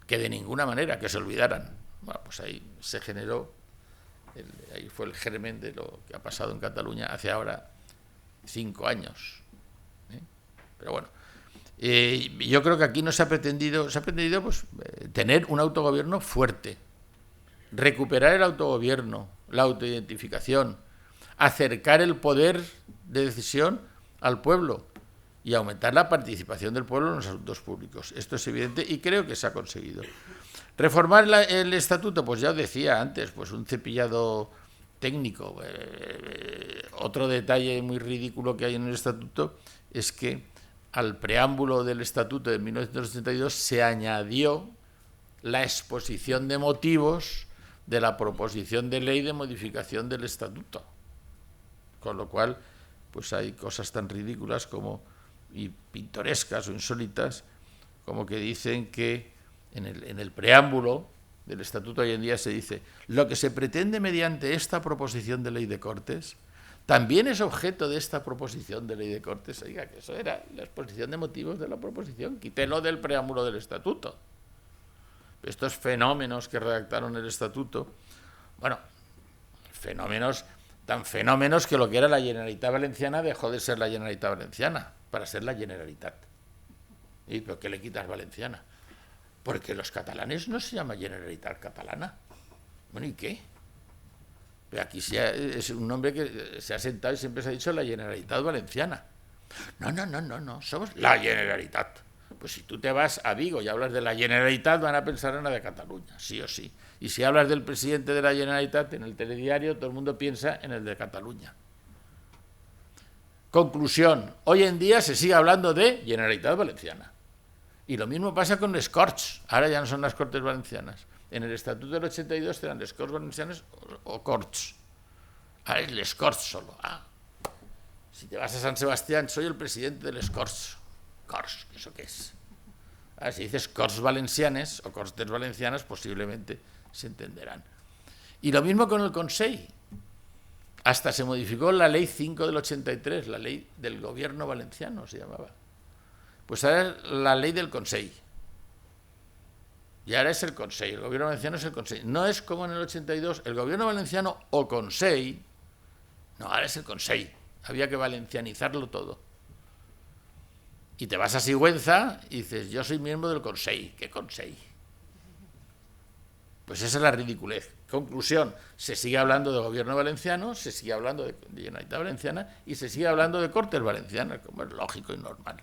B: que de ninguna manera, que se olvidaran. Bueno, pues ahí se generó, ahí fue el germen de lo que ha pasado en Cataluña hace ahora 5 años. Pero bueno, yo creo que aquí no se ha pretendido pues, tener un autogobierno fuerte, recuperar el autogobierno, la autoidentificación, acercar el poder de decisión al pueblo y aumentar la participación del pueblo en los asuntos públicos. Esto es evidente y creo que se ha conseguido. Reformar el estatuto, pues ya os decía antes, pues un cepillado técnico. Otro detalle muy ridículo que hay en el estatuto es que al preámbulo del estatuto de 1982 se añadió la exposición de motivos de la proposición de ley de modificación del estatuto. Con lo cual, pues hay cosas tan ridículas como, y pintorescas o insólitas, como que dicen que en el preámbulo del estatuto hoy en día se dice: lo que se pretende mediante esta proposición de ley de Cortes también es objeto de esta proposición de ley de Cortes. Oiga, que eso era la exposición de motivos de la proposición, quítelo del preámbulo del estatuto. Estos fenómenos que redactaron el estatuto, bueno, tan fenómenos que lo que era la Generalitat Valenciana dejó de ser la Generalitat Valenciana para ser la Generalitat. ¿Y por qué le quitas Valenciana? Porque los catalanes no se llama Generalitat Catalana. Bueno, ¿y qué? Pero aquí es un nombre que se ha sentado y siempre se ha dicho la Generalitat Valenciana. No, somos la Generalitat. Pues si tú te vas a Vigo y hablas de la Generalitat, van a pensar en la de Cataluña, sí o sí. Y si hablas del presidente de la Generalitat en el telediario, todo el mundo piensa en el de Cataluña. Conclusión: hoy en día se sigue hablando de Generalitat Valenciana. Y lo mismo pasa con les Corts. Ahora ya no son las Cortes Valencianas. En el Estatuto del 82 eran les Corts Valencianes o Corts. Ahora es les Corts solo. Si te vas a San Sebastián, soy el presidente de les Corts. Corts, ¿eso qué es? Si dices Corts Valencianes o Cortes Valencianas, posiblemente se entenderán. Y lo mismo con el Consell. Hasta se modificó la Ley 5 del 83, la Ley del Gobierno Valenciano se llamaba. Pues ahora es la Ley del Consell. Y ahora es el Consell, el Gobierno Valenciano es el Consell. No es como en el 82, el Gobierno Valenciano o Consell. No, ahora es el Consell. Había que valencianizarlo todo. Y te vas a Sigüenza y dices: yo soy miembro del Consell. ¿Qué Consell? Pues esa es la ridiculez. Conclusión: se sigue hablando de Gobierno Valenciano, se sigue hablando de Generalitat Valenciana y se sigue hablando de Cortes Valencianas, como es lógico y normal.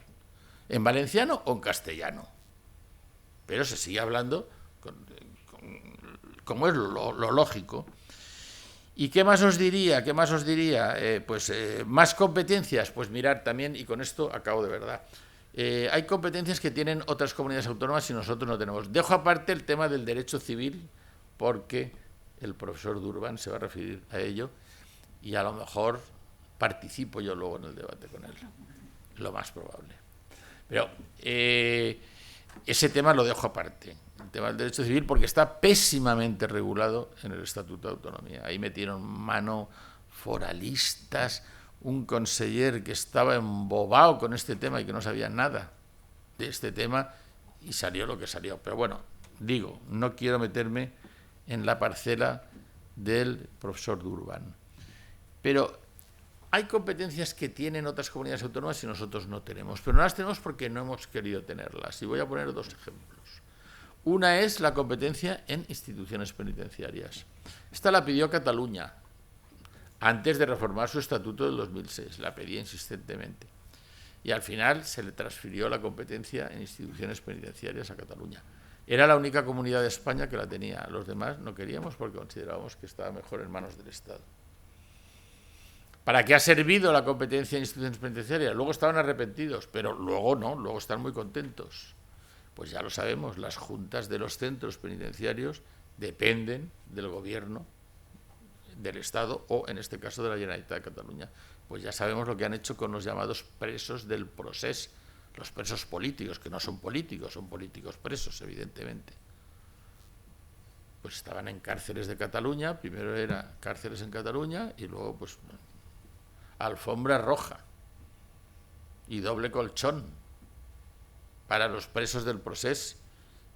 B: En valenciano o en castellano. Pero se sigue hablando como es lo lógico. ¿Y qué más os diría? Más competencias. Pues mirar también, y con esto acabo de verdad. Hay competencias que tienen otras comunidades autónomas y nosotros no tenemos. Dejo aparte el tema del derecho civil, porque el profesor Durban se va a referir a ello y a lo mejor participo yo luego en el debate con él, lo más probable. Pero ese tema lo dejo aparte, el tema del derecho civil, porque está pésimamente regulado en el Estatuto de Autonomía. Ahí metieron mano foralistas, un conseller que estaba embobado con este tema y que no sabía nada de este tema, y salió lo que salió. Pero bueno, digo, no quiero meterme en la parcela del profesor Durban. Pero hay competencias que tienen otras comunidades autónomas y nosotros no tenemos, pero no las tenemos porque no hemos querido tenerlas. Y voy a poner dos ejemplos. Una es la competencia en instituciones penitenciarias. Esta la pidió Cataluña antes de reformar su estatuto del 2006, la pedía insistentemente. Y al final se le transfirió la competencia en instituciones penitenciarias a Cataluña. Era la única comunidad de España que la tenía. Los demás no queríamos porque considerábamos que estaba mejor en manos del Estado. ¿Para qué ha servido la competencia en instituciones penitenciarias? Luego estaban arrepentidos, pero luego no, luego están muy contentos. Pues ya lo sabemos, las juntas de los centros penitenciarios dependen del gobierno del Estado o, en este caso, de la Generalitat de Cataluña. Pues ya sabemos lo que han hecho con los llamados presos del procés, los presos políticos, que no son políticos presos, evidentemente. Pues estaban en cárceles de Cataluña, primero era cárceles en Cataluña y luego pues alfombra roja y doble colchón para los presos del procés,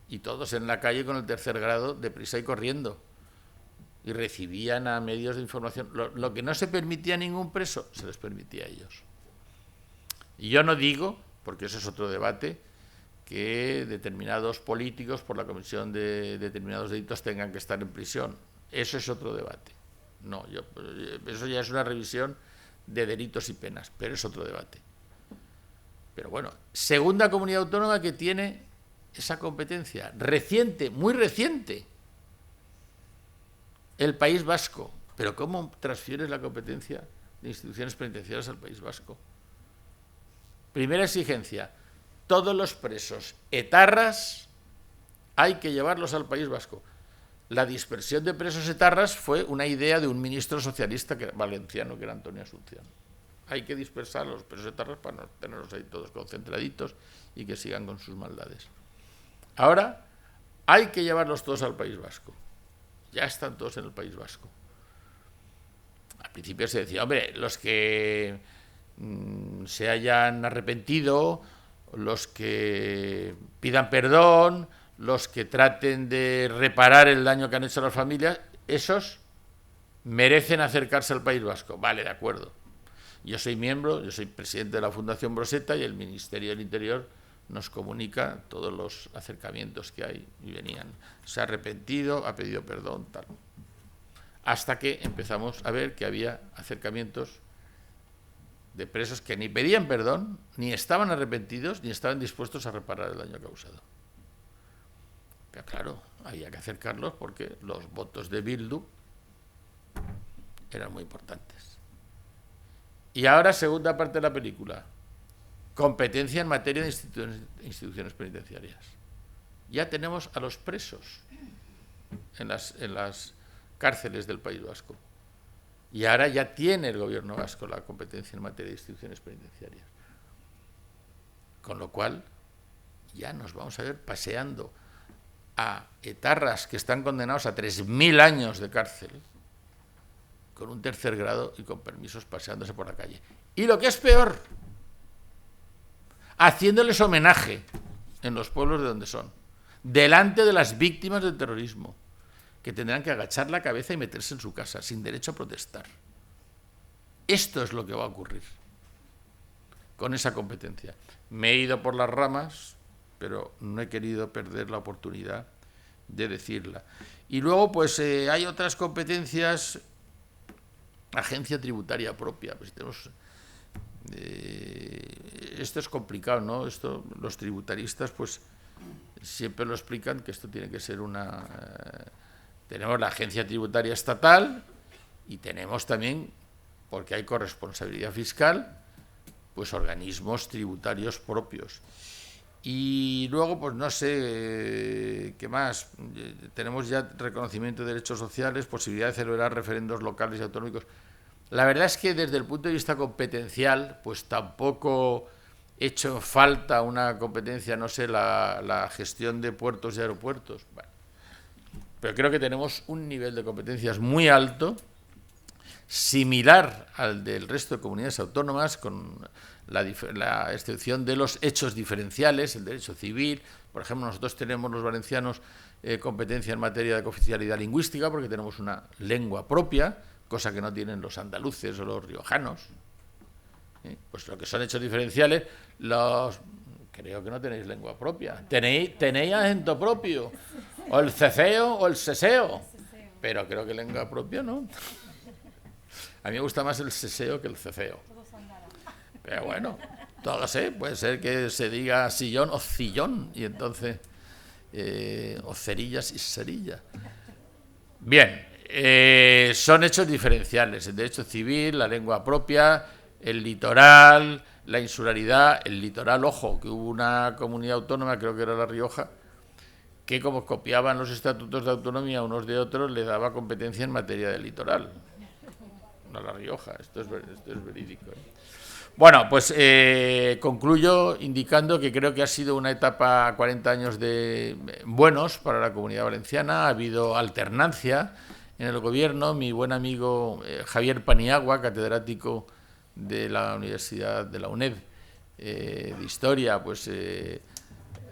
B: y todos en la calle con el tercer grado deprisa y corriendo, y recibían a medios de información. Lo que no se permitía a ningún preso se les permitía a ellos. Y yo no digo, porque eso es otro debate, que determinados políticos por la comisión de determinados delitos tengan que estar en prisión. Eso es otro debate. No, eso ya es una revisión de delitos y penas, pero es otro debate. Pero bueno, segunda comunidad autónoma que tiene esa competencia, reciente, muy reciente, el País Vasco. Pero ¿cómo transfieres la competencia de instituciones penitenciarias al País Vasco? Primera exigencia, todos los presos etarras hay que llevarlos al País Vasco. La dispersión de presos etarras fue una idea de un ministro socialista valenciano, que era Antonio Asunción. Hay que dispersar a los presos etarras para no tenerlos ahí todos concentraditos y que sigan con sus maldades. Ahora hay que llevarlos todos al País Vasco. Ya están todos en el País Vasco. Al principio se decía, hombre, los que se hayan arrepentido, los que pidan perdón, los que traten de reparar el daño que han hecho a las familias, esos merecen acercarse al País Vasco. Vale, de acuerdo. Yo soy presidente de la Fundación Broseta y el Ministerio del Interior nos comunica todos los acercamientos que hay y venían. Se ha arrepentido, ha pedido perdón, tal. Hasta que empezamos a ver que había acercamientos de presos que ni pedían perdón, ni estaban arrepentidos, ni estaban dispuestos a reparar el daño causado. Pero claro, había que acercarlos porque los votos de Bildu eran muy importantes. Y ahora, segunda parte de la película, competencia en materia de instituciones penitenciarias. Ya tenemos a los presos en las cárceles del País Vasco. Y ahora ya tiene el gobierno vasco la competencia en materia de instituciones penitenciarias. Con lo cual, ya nos vamos a ver paseando a etarras que están condenados a 3.000 años de cárcel, con un tercer grado y con permisos paseándose por la calle. Y lo que es peor, haciéndoles homenaje en los pueblos de donde son, delante de las víctimas del terrorismo, que tendrán que agachar la cabeza y meterse en su casa, sin derecho a protestar. Esto es lo que va a ocurrir con esa competencia. Me he ido por las ramas, pero no he querido perder la oportunidad de decirla. Y luego, pues, hay otras competencias, agencia tributaria propia. Pues tenemos, esto es complicado, ¿no? Esto, los tributaristas, pues, siempre lo explican que esto tiene que ser una... tenemos la agencia tributaria estatal y tenemos también, porque hay corresponsabilidad fiscal, pues organismos tributarios propios. Y luego, pues no sé, ¿qué más? Tenemos ya reconocimiento de derechos sociales, posibilidad de celebrar referendos locales y autonómicos. La verdad es que desde el punto de vista competencial, pues tampoco he hecho en falta una competencia, no sé, la gestión de puertos y aeropuertos. Bueno, pero creo que tenemos un nivel de competencias muy alto, similar al del resto de comunidades autónomas, con la excepción de los hechos diferenciales, el derecho civil. Por ejemplo, nosotros tenemos los valencianos competencia en materia de cooficialidad lingüística porque tenemos una lengua propia, cosa que no tienen los andaluces o los riojanos. Pues lo que son hechos diferenciales, creo que no tenéis lengua propia. Tenéis acento propio, o el ceceo o el seseo, pero creo que lengua propia no. A mí me gusta más el seseo que el ceceo. Pero bueno, todo sé, puede ser que se diga sillón o cillón, y entonces, o cerillas y cerilla. Bien, son hechos diferenciales, el derecho civil, la lengua propia, el litoral, la insularidad. El litoral, ojo, que hubo una comunidad autónoma, creo que era La Rioja, que como copiaban los estatutos de autonomía unos de otros, le daba competencia en materia de litoral. No La Rioja, esto es verídico. Bueno, pues concluyo indicando que creo que ha sido una etapa, 40 años buenos para la Comunidad Valenciana. Ha habido alternancia en el gobierno. Mi buen amigo Javier Paniagua, catedrático de la Universidad de la UNED de Historia, pues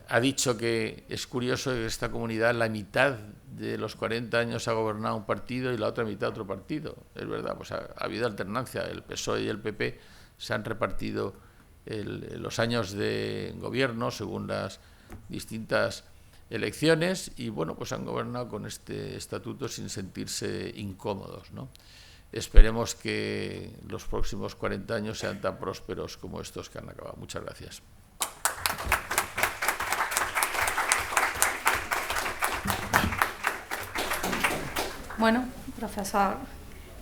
B: ha dicho que es curioso que esta comunidad, la mitad de los 40 años ha gobernado un partido y la otra mitad otro partido. Es verdad, pues ha habido alternancia. El PSOE y el PP se han repartido los años de gobierno según las distintas elecciones y bueno, pues han gobernado con este estatuto sin sentirse incómodos, ¿no? Esperemos que los próximos 40 años sean tan prósperos como estos que han acabado. Muchas gracias.
A: Bueno, profesor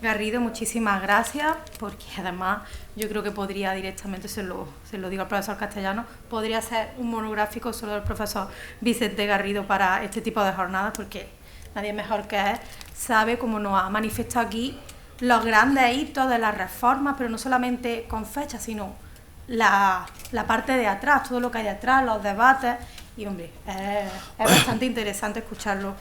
A: Garrido, muchísimas gracias, porque además yo creo que podría directamente, se lo digo al profesor Castellano, podría ser un monográfico solo del profesor Vicente Garrido para este tipo de jornadas, porque nadie mejor que él sabe cómo nos ha manifestado aquí los grandes hitos de las reformas, pero no solamente con fechas, sino la parte de atrás, todo lo que hay detrás, los debates. Y hombre, es bastante interesante escucharlo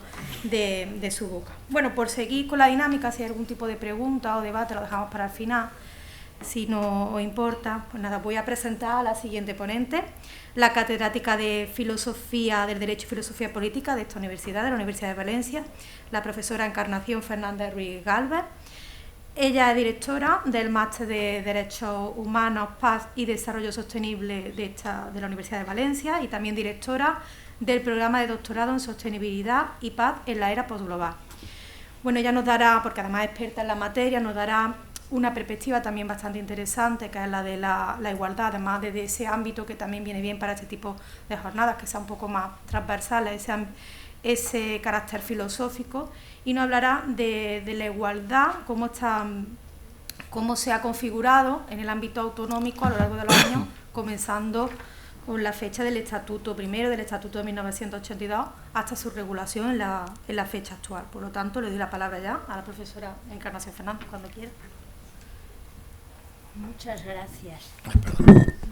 A: de su boca. Bueno, por seguir con la dinámica, si hay algún tipo de pregunta o debate, lo dejamos para el final. Si no os importa, pues nada, voy a presentar a la siguiente ponente, la catedrática de Filosofía del Derecho y Filosofía Política de esta universidad, de la Universidad de Valencia, la profesora Encarnación Fernández Ruiz Gálvez. Ella es directora del Máster de Derechos Humanos, Paz y Desarrollo Sostenible de la Universidad de Valencia y también directora del programa de doctorado en Sostenibilidad y Paz en la era postglobal. Bueno, ella nos dará, porque además es experta en la materia, nos dará una perspectiva también bastante interesante, que es la de la igualdad, además de ese ámbito que también viene bien para este tipo de jornadas, que sea un poco más transversales, ese carácter filosófico, y nos hablará de la igualdad, cómo se ha configurado en el ámbito autonómico a lo largo de los años, comenzando con la fecha del Estatuto primero, del Estatuto de 1982, hasta su regulación en la fecha actual. Por lo tanto, le doy la palabra ya a la profesora Encarnación Fernández, cuando quiera.
C: Muchas gracias.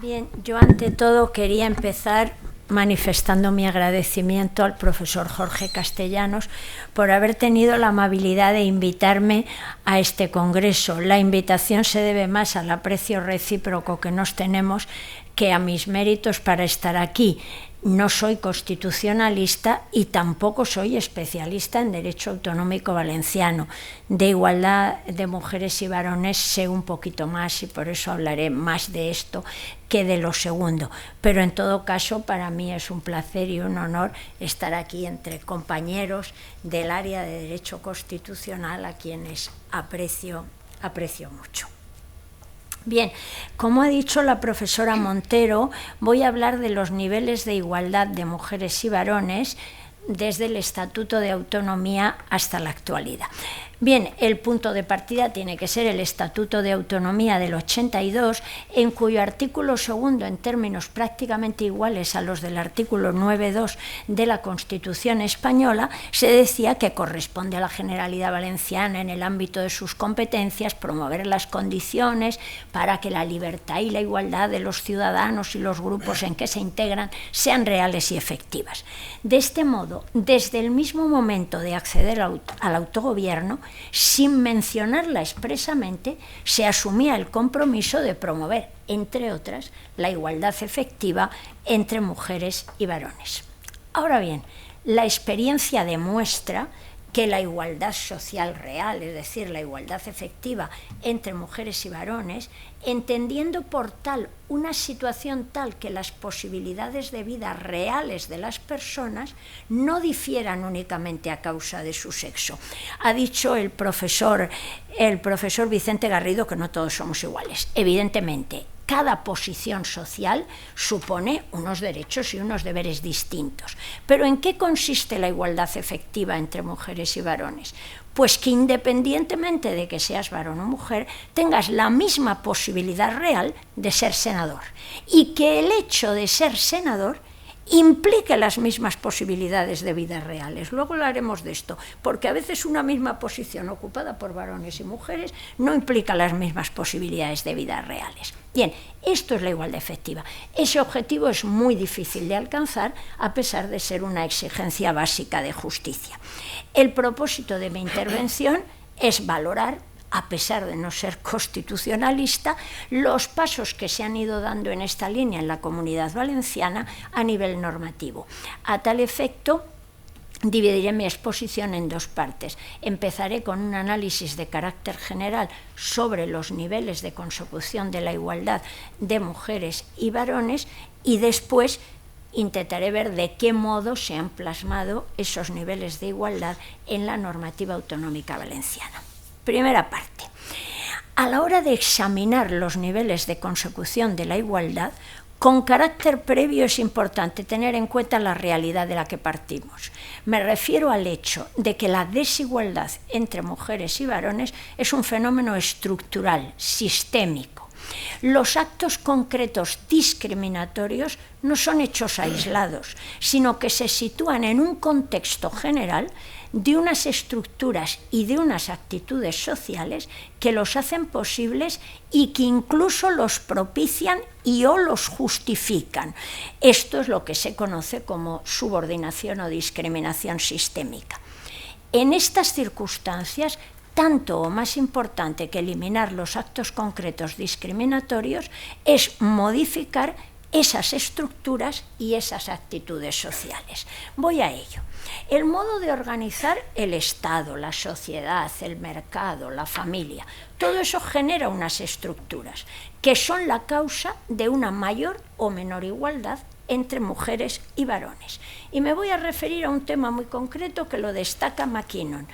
C: Bien, yo ante todo quería empezar manifestando mi agradecimiento al profesor Jorge Castellanos por haber tenido la amabilidad de invitarme a este congreso. La invitación se debe más al aprecio recíproco que nos tenemos que a mis méritos para estar aquí. No soy constitucionalista y tampoco soy especialista en derecho autonómico valenciano. De igualdad de mujeres y varones sé un poquito más y por eso hablaré más de esto que de lo segundo. Pero en todo caso, para mí es un placer y un honor estar aquí entre compañeros del área de derecho constitucional a quienes aprecio mucho. Bien, como ha dicho la profesora Montero, voy a hablar de los niveles de igualdad de mujeres y varones desde el Estatuto de Autonomía hasta la actualidad. Bien, el punto de partida tiene que ser el Estatuto de Autonomía del 82, en cuyo artículo segundo, en términos prácticamente iguales a los del artículo 9.2 de la Constitución española, se decía que corresponde a la Generalidad Valenciana, en el ámbito de sus competencias, promover las condiciones para que la libertad y la igualdad de los ciudadanos y los grupos en que se integran sean reales y efectivas. De este modo, desde el mismo momento de acceder al autogobierno, sin mencionarla expresamente, se asumía el compromiso de promover, entre otras, la igualdad efectiva entre mujeres y varones. Ahora bien, la experiencia demuestra que la igualdad social real, es decir, la igualdad efectiva entre mujeres y varones, entendiendo por tal una situación tal que las posibilidades de vida reales de las personas no difieran únicamente a causa de su sexo. Ha dicho el profesor Vicente Garrido que no todos somos iguales. Evidentemente, cada posición social supone unos derechos y unos deberes distintos. ¿Pero en qué consiste la igualdad efectiva entre mujeres y varones? Pues que independientemente de que seas varón o mujer, tengas la misma posibilidad real de ser senador. Y que el hecho de ser senador implique las mismas posibilidades de vida reales. Luego hablaremos de esto, porque a veces una misma posición ocupada por varones y mujeres no implica las mismas posibilidades de vida reales. Bien, esto es la igualdad efectiva. Ese objetivo es muy difícil de alcanzar, a pesar de ser una exigencia básica de justicia. El propósito de mi intervención es valorar, a pesar de no ser constitucionalista, los pasos que se han ido dando en esta línea en la Comunidad Valenciana a nivel normativo. A tal efecto, Dividiré mi exposición en dos partes. Empezaré con un análisis de carácter general sobre los niveles de consecución de la igualdad de mujeres y varones y después intentaré ver de qué modo se han plasmado esos niveles de igualdad en la normativa autonómica valenciana. Primera parte. A la hora de examinar los niveles de consecución de la igualdad, con carácter previo es importante tener en cuenta la realidad de la que partimos. Me refiero al hecho de que la desigualdad entre mujeres y varones es un fenómeno estructural, sistémico. Los actos concretos discriminatorios no son hechos aislados, sino que se sitúan en un contexto general de unas estructuras y de unas actitudes sociales que los hacen posibles y que incluso los propician y o los justifican. Esto es lo que se conoce como subordinación o discriminación sistémica. En estas circunstancias, tanto o más importante que eliminar los actos concretos discriminatorios es modificar esas estructuras y esas actitudes sociales. Voy a ello. El modo de organizar el Estado, la sociedad, el mercado, la familia, todo eso genera unas estructuras que son la causa de una mayor o menor igualdad entre mujeres y varones. Y me voy a referir a un tema muy concreto que lo destaca McKinnon.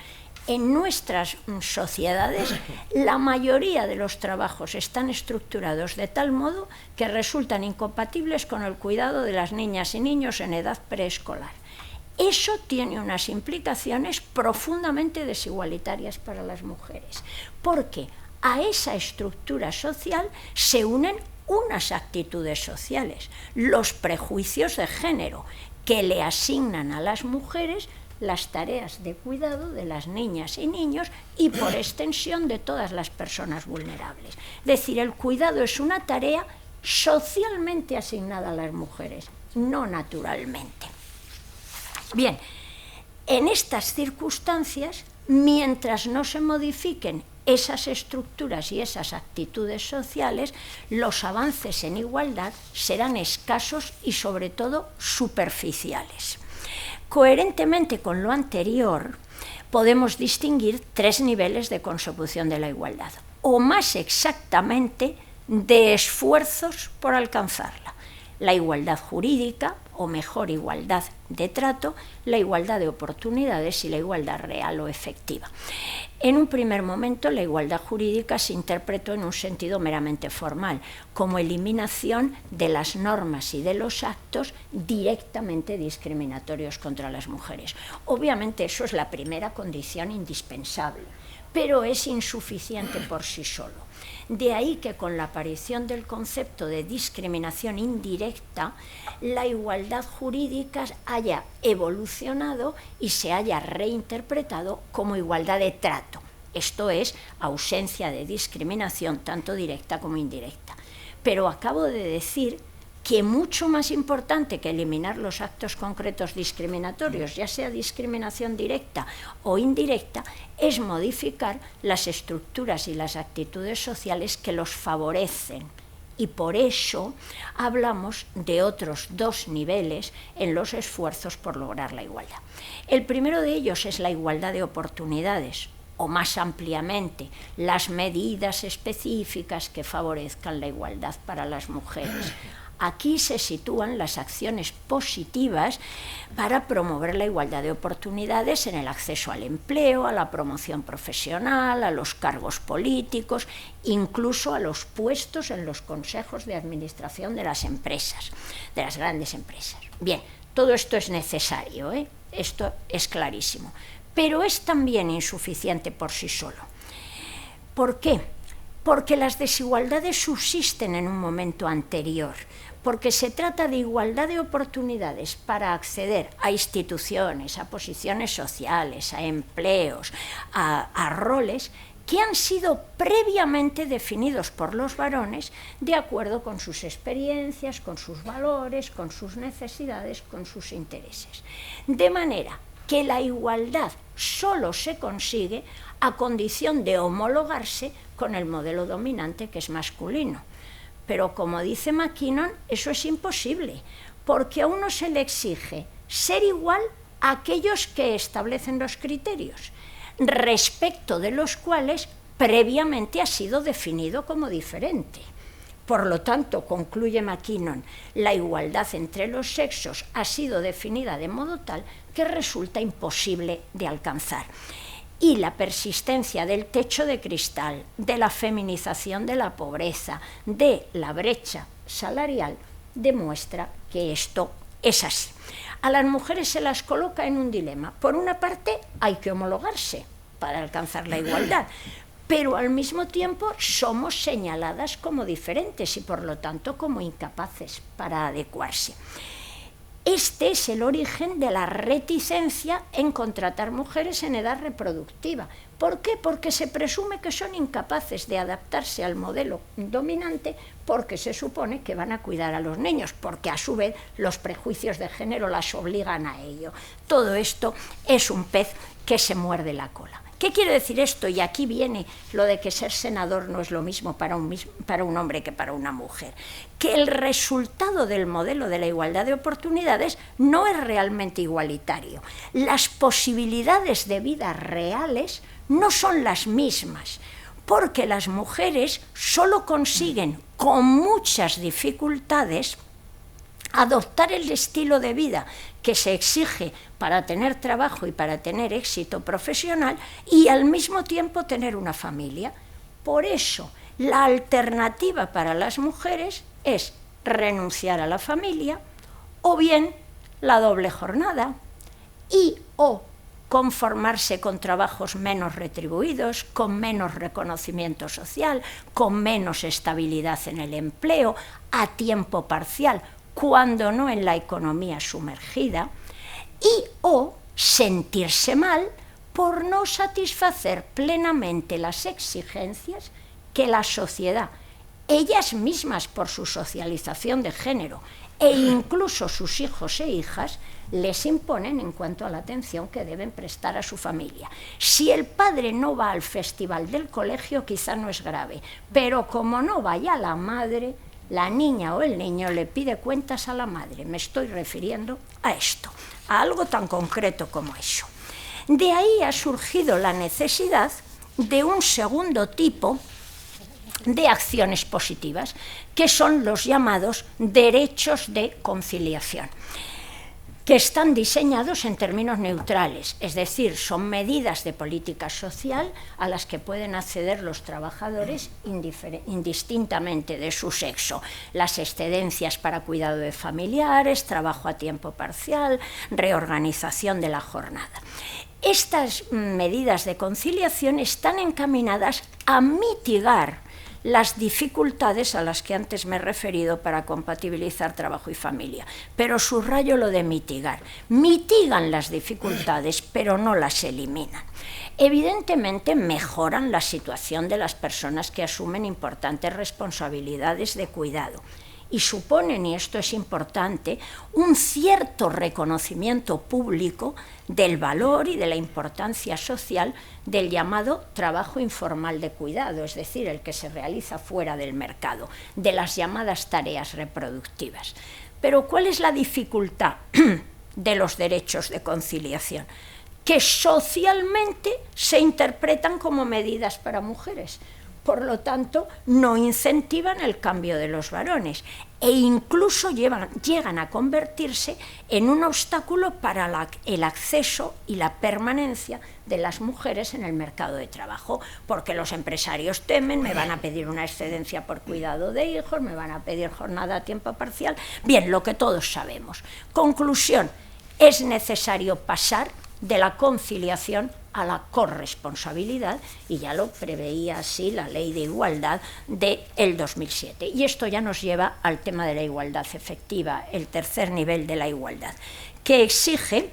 C: En nuestras sociedades, la mayoría de los trabajos están estructurados de tal modo que resultan incompatibles con el cuidado de las niñas y niños en edad preescolar. Eso tiene unas implicaciones profundamente desigualitarias para las mujeres, porque a esa estructura social se unen unas actitudes sociales, los prejuicios de género, que le asignan a las mujeres las tareas de cuidado de las niñas y niños y por extensión de todas las personas vulnerables. Es decir, el cuidado es una tarea socialmente asignada a las mujeres, no naturalmente. Bien, en estas circunstancias, mientras no se modifiquen esas estructuras y esas actitudes sociales, los avances en igualdad serán escasos y sobre todo superficiales. Coherentemente con lo anterior, podemos distinguir tres niveles de consecución de la igualdad, o más exactamente, de esfuerzos por alcanzarla. La igualdad jurídica, o mejor igualdad de trato, la igualdad de oportunidades y la igualdad real o efectiva. En un primer momento, la igualdad jurídica se interpretó en un sentido meramente formal, como eliminación de las normas y de los actos directamente discriminatorios contra las mujeres. Obviamente eso es la primera condición indispensable, pero es insuficiente por sí solo. De ahí que con la aparición del concepto de discriminación indirecta, la igualdad jurídica haya evolucionado y se haya reinterpretado como igualdad de trato. Esto es, ausencia de discriminación tanto directa como indirecta. Pero acabo de decir que mucho más importante que eliminar los actos concretos discriminatorios, ya sea discriminación directa o indirecta, es modificar las estructuras y las actitudes sociales que los favorecen. Y por eso hablamos de otros dos niveles en los esfuerzos por lograr la igualdad. El primero de ellos es la igualdad de oportunidades, o más ampliamente, las medidas específicas que favorezcan la igualdad para las mujeres. Aquí se sitúan las acciones positivas para promover la igualdad de oportunidades en el acceso al empleo, a la promoción profesional, a los cargos políticos, incluso a los puestos en los consejos de administración de las empresas, de las grandes empresas. Bien, todo esto es necesario, esto es clarísimo, pero es también insuficiente por sí solo. ¿Por qué? Porque las desigualdades subsisten en un momento anterior, porque se trata de igualdad de oportunidades para acceder a instituciones, a posiciones sociales, a empleos, a roles que han sido previamente definidos por los varones de acuerdo con sus experiencias, con sus valores, con sus necesidades, con sus intereses. De manera que la igualdad solo se consigue a condición de homologarse con el modelo dominante, que es masculino. Pero como dice McKinnon, eso es imposible, porque a uno se le exige ser igual aquellos que establecen los criterios, respecto de los cuales previamente ha sido definido como diferente. Por lo tanto, concluye Mackinnon, la igualdad entre los sexos ha sido definida de modo tal que resulta imposible de alcanzar. Y la persistencia del techo de cristal, de la feminización de la pobreza, de la brecha salarial, demuestra que esto es así. A las mujeres se las coloca en un dilema. Por una parte, hay que homologarse para alcanzar la igualdad, pero al mismo tiempo somos señaladas como diferentes y por lo tanto como incapaces para adecuarse. Este es el origen de la reticencia en contratar mujeres en edad reproductiva. ¿Por qué? Porque se presume que son incapaces de adaptarse al modelo dominante porque se supone que van a cuidar a los niños, porque a su vez los prejuicios de género las obligan a ello. Todo esto es un pez que se muerde la cola. ¿Qué quiere decir esto? Y aquí viene lo de que ser senador no es lo mismo para un hombre que para una mujer. Que el resultado del modelo de la igualdad de oportunidades no es realmente igualitario. Las posibilidades de vida reales no son las mismas, porque las mujeres solo consiguen, con muchas dificultades, adoptar el estilo de vida que se exige para tener trabajo y para tener éxito profesional y al mismo tiempo tener una familia. Por eso, la alternativa para las mujeres es renunciar a la familia o bien la doble jornada y o conformarse con trabajos menos retribuidos, con menos reconocimiento social, con menos estabilidad en el empleo, a tiempo parcial, cuando no en la economía sumergida, y o sentirse mal por no satisfacer plenamente las exigencias que la sociedad, ellas mismas por su socialización de género e incluso sus hijos e hijas, les imponen en cuanto a la atención que deben prestar a su familia. Si el padre no va al festival del colegio, quizá no es grave, pero como no vaya la madre, la niña o el niño le pide cuentas a la madre. Me estoy refiriendo a esto, a algo tan concreto como eso. De ahí ha surgido la necesidad de un segundo tipo de acciones positivas, que son los llamados derechos de conciliación, que están diseñados en términos neutrales, es decir, son medidas de política social a las que pueden acceder los trabajadores indistintamente de su sexo. Las excedencias para cuidado de familiares, trabajo a tiempo parcial, reorganización de la jornada. Estas medidas de conciliación están encaminadas a mitigar las dificultades a las que antes me he referido para compatibilizar trabajo y familia, pero subrayo lo de mitigar. Mitigan las dificultades, pero no las eliminan. Evidentemente mejoran la situación de las personas que asumen importantes responsabilidades de cuidado y suponen, y esto es importante, un cierto reconocimiento público del valor y de la importancia social del llamado trabajo informal de cuidado, es decir, el que se realiza fuera del mercado, de las llamadas tareas reproductivas. Pero ¿cuál es la dificultad de los derechos de conciliación? Que socialmente se interpretan como medidas para mujeres. Por lo tanto, no incentivan el cambio de los varones e incluso llegan a convertirse en un obstáculo para el acceso y la permanencia de las mujeres en el mercado de trabajo, porque los empresarios temen, me van a pedir una excedencia por cuidado de hijos, me van a pedir jornada a tiempo parcial. Bien, lo que todos sabemos. Conclusión, es necesario pasar de la conciliación a la corresponsabilidad, y ya lo preveía así la Ley de Igualdad del 2007. Y esto ya nos lleva al tema de la igualdad efectiva, el tercer nivel de la igualdad, que exige,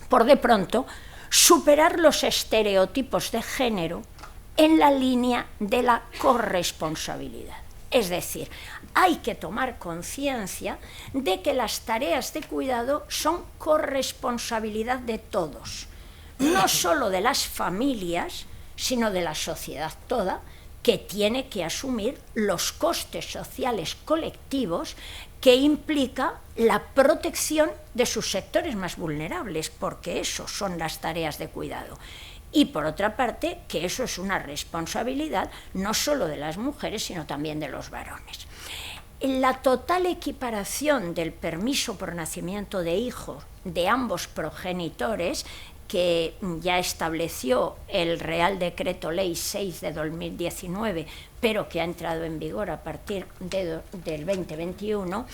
C: por de pronto, superar los estereotipos de género en la línea de la corresponsabilidad. Es decir, hay que tomar conciencia de que las tareas de cuidado son corresponsabilidad de todos, no solo de las familias, sino de la sociedad toda, que tiene que asumir los costes sociales colectivos que implica la protección de sus sectores más vulnerables, porque eso son las tareas de cuidado. Y por otra parte, que eso es una responsabilidad no solo de las mujeres, sino también de los varones. La total equiparación del permiso por nacimiento de hijos de ambos progenitores, que ya estableció el Real Decreto Ley 6 de 2019, pero que ha entrado en vigor a partir del 2021,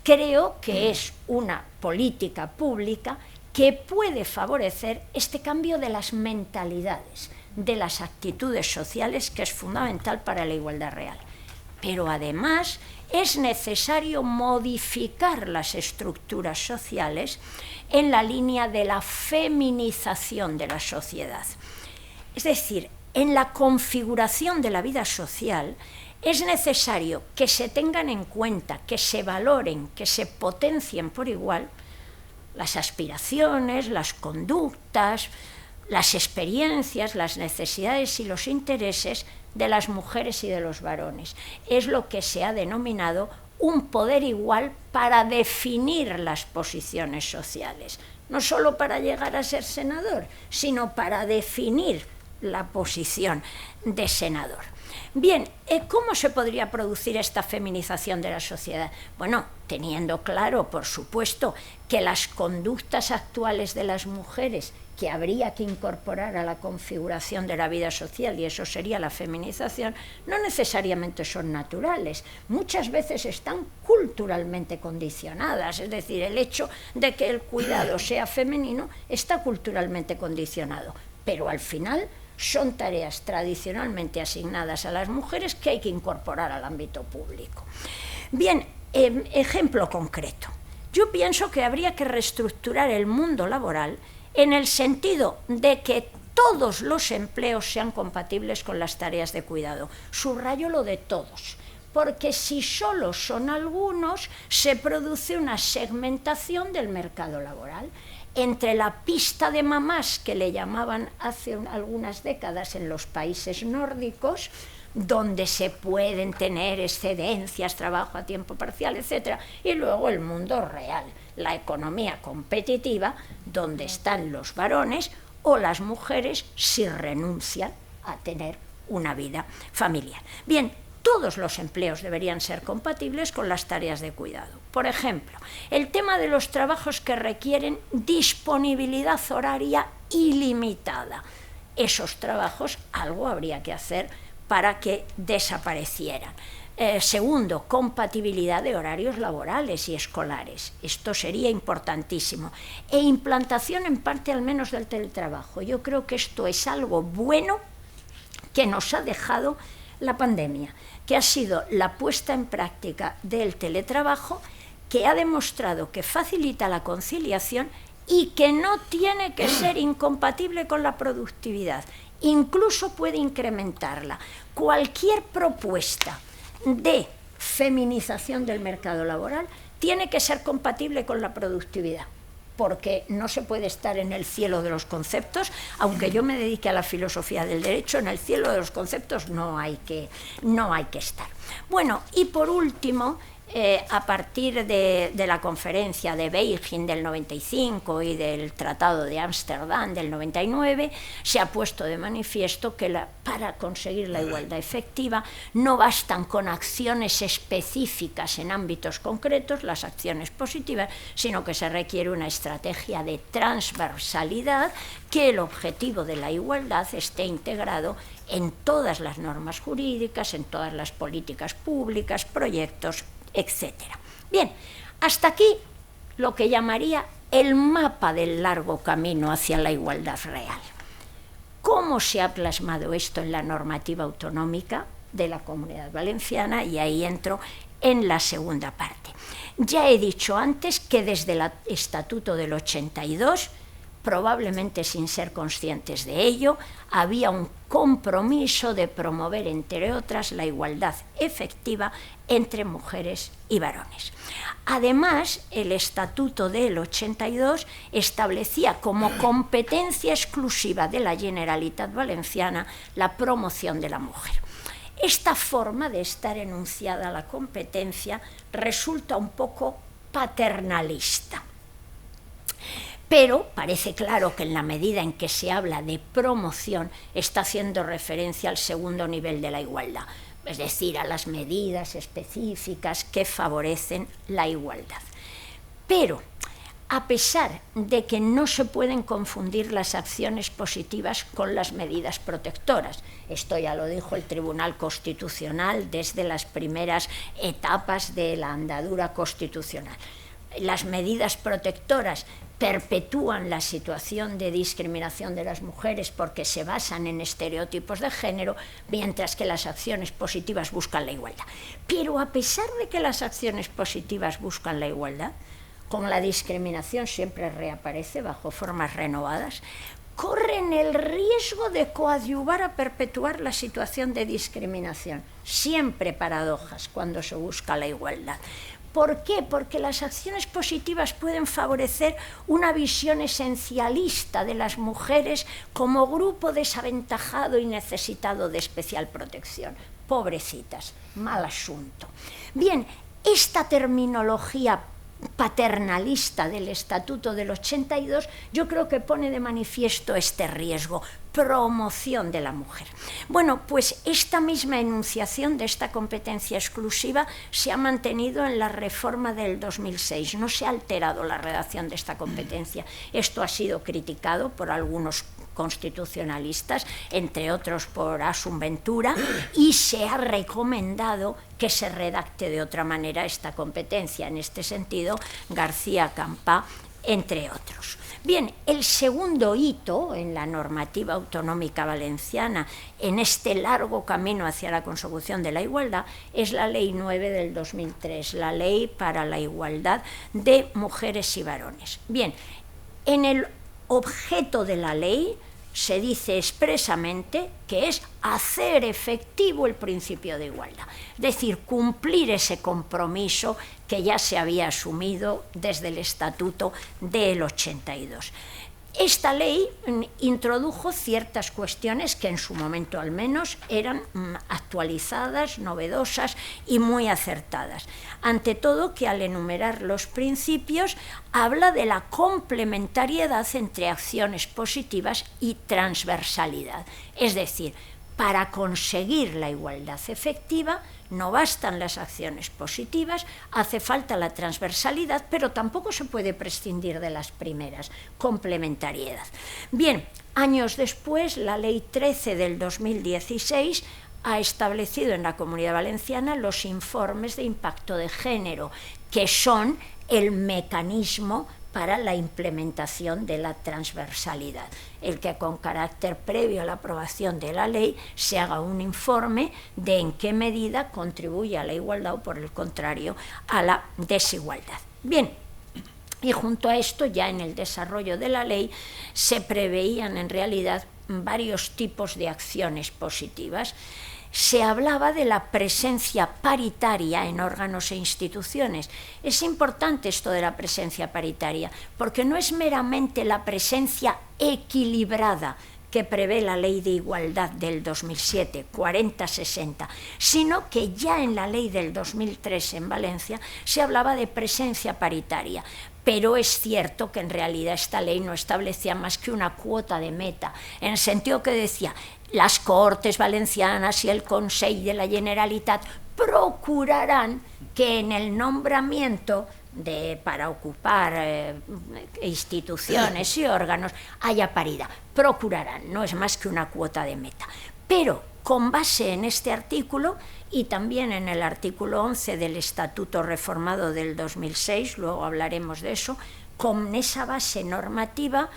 C: creo que es una política pública que puede favorecer este cambio de las mentalidades, de las actitudes sociales, que es fundamental para la igualdad real. Pero además es necesario modificar las estructuras sociales en la línea de la feminización de la sociedad. Es decir, en la configuración de la vida social es necesario que se tengan en cuenta, que se valoren, que se potencien por igual las aspiraciones, las conductas, las experiencias, las necesidades y los intereses de las mujeres y de los varones. Es lo que se ha denominado un poder igual para definir las posiciones sociales, no solo para llegar a ser senador, sino para definir la posición de senador. Bien, ¿cómo se podría producir esta feminización de la sociedad? Bueno, teniendo claro, por supuesto, que las conductas actuales de las mujeres que habría que incorporar a la configuración de la vida social, y eso sería la feminización, no necesariamente son naturales, muchas veces están culturalmente condicionadas, es decir, el hecho de que el cuidado sea femenino está culturalmente condicionado, pero al final son tareas tradicionalmente asignadas a las mujeres que hay que incorporar al ámbito público. Bien, ejemplo concreto. Yo pienso que habría que reestructurar el mundo laboral en el sentido de que todos los empleos sean compatibles con las tareas de cuidado. Subrayo lo de todos, porque si solo son algunos, se produce una segmentación del mercado laboral entre la pista de mamás, que le llamaban hace algunas décadas en los países nórdicos, donde se pueden tener excedencias, trabajo a tiempo parcial, etc., y luego el mundo real, la economía competitiva, donde están los varones o las mujeres si renuncian a tener una vida familiar. Bien, todos los empleos deberían ser compatibles con las tareas de cuidado. Por ejemplo, el tema de los trabajos que requieren disponibilidad horaria ilimitada. Esos trabajos algo habría que hacer para que desaparecieran. Segundo, compatibilidad de horarios laborales y escolares. Esto sería importantísimo. E implantación en parte al menos del teletrabajo. Yo creo que esto es algo bueno que nos ha dejado la pandemia, que ha sido la puesta en práctica del teletrabajo, que ha demostrado que facilita la conciliación y que no tiene que ser incompatible con la productividad, incluso puede incrementarla. Cualquier propuesta de feminización del mercado laboral tiene que ser compatible con la productividad, porque no se puede estar en el cielo de los conceptos, aunque yo me dedique a la filosofía del derecho, en el cielo de los conceptos no hay que estar. Bueno, y por último, a partir de la conferencia de Beijing del 95 y del Tratado de Ámsterdam del 99, se ha puesto de manifiesto que para conseguir la igualdad efectiva no bastan con acciones específicas en ámbitos concretos, las acciones positivas, sino que se requiere una estrategia de transversalidad, que el objetivo de la igualdad esté integrado en todas las normas jurídicas, en todas las políticas públicas, proyectos, etc. Bien, hasta aquí lo que llamaría el mapa del largo camino hacia la igualdad real. ¿Cómo se ha plasmado esto en la normativa autonómica de la Comunidad Valenciana? Y ahí entro en la segunda parte. Ya he dicho antes que desde el Estatuto del 82, probablemente sin ser conscientes de ello, había un compromiso de promover, entre otras, la igualdad efectiva entre mujeres y varones. Además, el Estatuto del 82 establecía como competencia exclusiva de la Generalitat Valenciana la promoción de la mujer. Esta forma de estar enunciada la competencia resulta un poco paternalista. Pero parece claro que en la medida en que se habla de promoción está haciendo referencia al segundo nivel de la igualdad, es decir, a las medidas específicas que favorecen la igualdad. Pero, a pesar de que no se pueden confundir las acciones positivas con las medidas protectoras, esto ya lo dijo el Tribunal Constitucional desde las primeras etapas de la andadura constitucional. Las medidas protectoras perpetúan la situación de discriminación de las mujeres porque se basan en estereotipos de género, mientras que las acciones positivas buscan la igualdad. Pero a pesar de que las acciones positivas buscan la igualdad, como la discriminación siempre reaparece bajo formas renovadas, corren el riesgo de coadyuvar a perpetuar la situación de discriminación. Siempre paradojas cuando se busca la igualdad. ¿Por qué? Porque las acciones positivas pueden favorecer una visión esencialista de las mujeres como grupo desaventajado y necesitado de especial protección. Pobrecitas, mal asunto. Bien, esta terminología paternalista del Estatuto del 82, yo creo que pone de manifiesto este riesgo, promoción de la mujer. Bueno, pues esta misma enunciación de esta competencia exclusiva se ha mantenido en la reforma del 2006, no se ha alterado la redacción de esta competencia. Esto ha sido criticado por algunos constitucionalistas, entre otros por Asun Ventura, y se ha recomendado que se redacte de otra manera esta competencia. En este sentido, García Campá, entre otros. Bien, el segundo hito en la normativa autonómica valenciana en este largo camino hacia la consecución de la igualdad es la Ley 9 del 2003, la Ley para la Igualdad de Mujeres y Varones. Bien, en el objeto de la ley se dice expresamente que es hacer efectivo el principio de igualdad, es decir, cumplir ese compromiso que ya se había asumido desde el Estatuto del 82. Esta ley introdujo ciertas cuestiones que en su momento al menos eran actualizadas, novedosas y muy acertadas. Ante todo, que al enumerar los principios habla de la complementariedad entre acciones positivas y transversalidad. Es decir, para conseguir la igualdad efectiva no bastan las acciones positivas, hace falta la transversalidad, pero tampoco se puede prescindir de las primeras, complementariedad. Bien, años después, la Ley 13 del 2016 ha establecido en la Comunidad Valenciana los informes de impacto de género, que son el mecanismo para la implementación de la transversalidad, el que con carácter previo a la aprobación de la ley se haga un informe de en qué medida contribuye a la igualdad o, por el contrario, a la desigualdad. Bien, y junto a esto, ya en el desarrollo de la ley, se preveían en realidad varios tipos de acciones positivas. Se hablaba de la presencia paritaria en órganos e instituciones. Es importante esto de la presencia paritaria, porque no es meramente la presencia equilibrada que prevé la Ley de Igualdad del 2007, 40-60, sino que ya en la Ley del 2003 en Valencia se hablaba de presencia paritaria. Pero es cierto que en realidad esta ley no establecía más que una cuota de meta, en el sentido que decía: las Cortes Valencianas y el Consell de la Generalitat procurarán que en el nombramiento para ocupar instituciones y órganos haya paridad. Procurarán, no es más que una cuota de meta. Pero con base en este artículo y también en el artículo 11 del Estatuto Reformado del 2006, luego hablaremos de eso, con esa base normativa,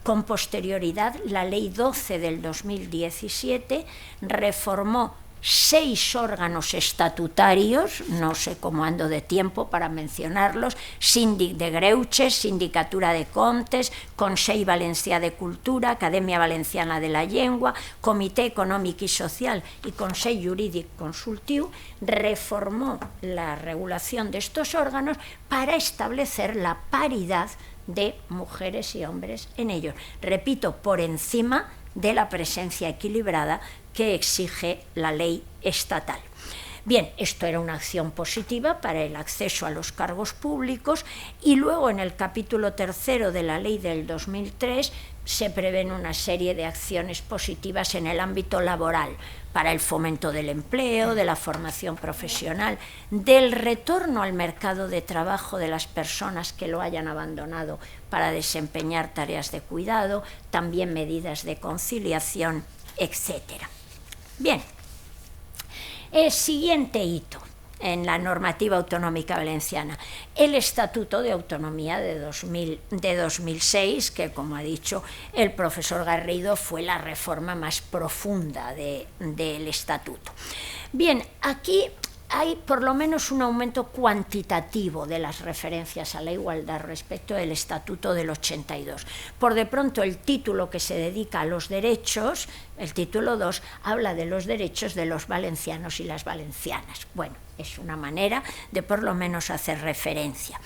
C: con posterioridad, la Ley 12 del 2017 reformó 6 órganos estatutarios, no sé cómo ando de tiempo para mencionarlos: Síndic de Greuges, Sindicatura de Comptes, Consell Valencià de Cultura, Acadèmia Valenciana de la Llengua, Comitè Econòmic i Social y Consell Jurídic Consultiu. Reformó la regulación de estos órganos para establecer la paridad de mujeres y hombres en ellos. Repito, por encima de la presencia equilibrada que exige la ley estatal. Bien, esto era una acción positiva para el acceso a los cargos públicos, y luego en el capítulo 3 de la ley del 2003 se prevén una serie de acciones positivas en el ámbito laboral para el fomento del empleo, de la formación profesional, del retorno al mercado de trabajo de las personas que lo hayan abandonado para desempeñar tareas de cuidado, también medidas de conciliación, etc. Bien. El siguiente hito en la normativa autonómica valenciana, el Estatuto de Autonomía de 2006, que, como ha dicho el profesor Garrido, fue la reforma más profunda del Estatuto. Bien, aquí hay por lo menos un aumento cuantitativo de las referencias a la igualdad respecto del Estatuto del 82. Por de pronto, el título que se dedica a los derechos, el título 2, habla de los derechos de los valencianos y las valencianas. Bueno, es una manera de por lo menos hacer referencia.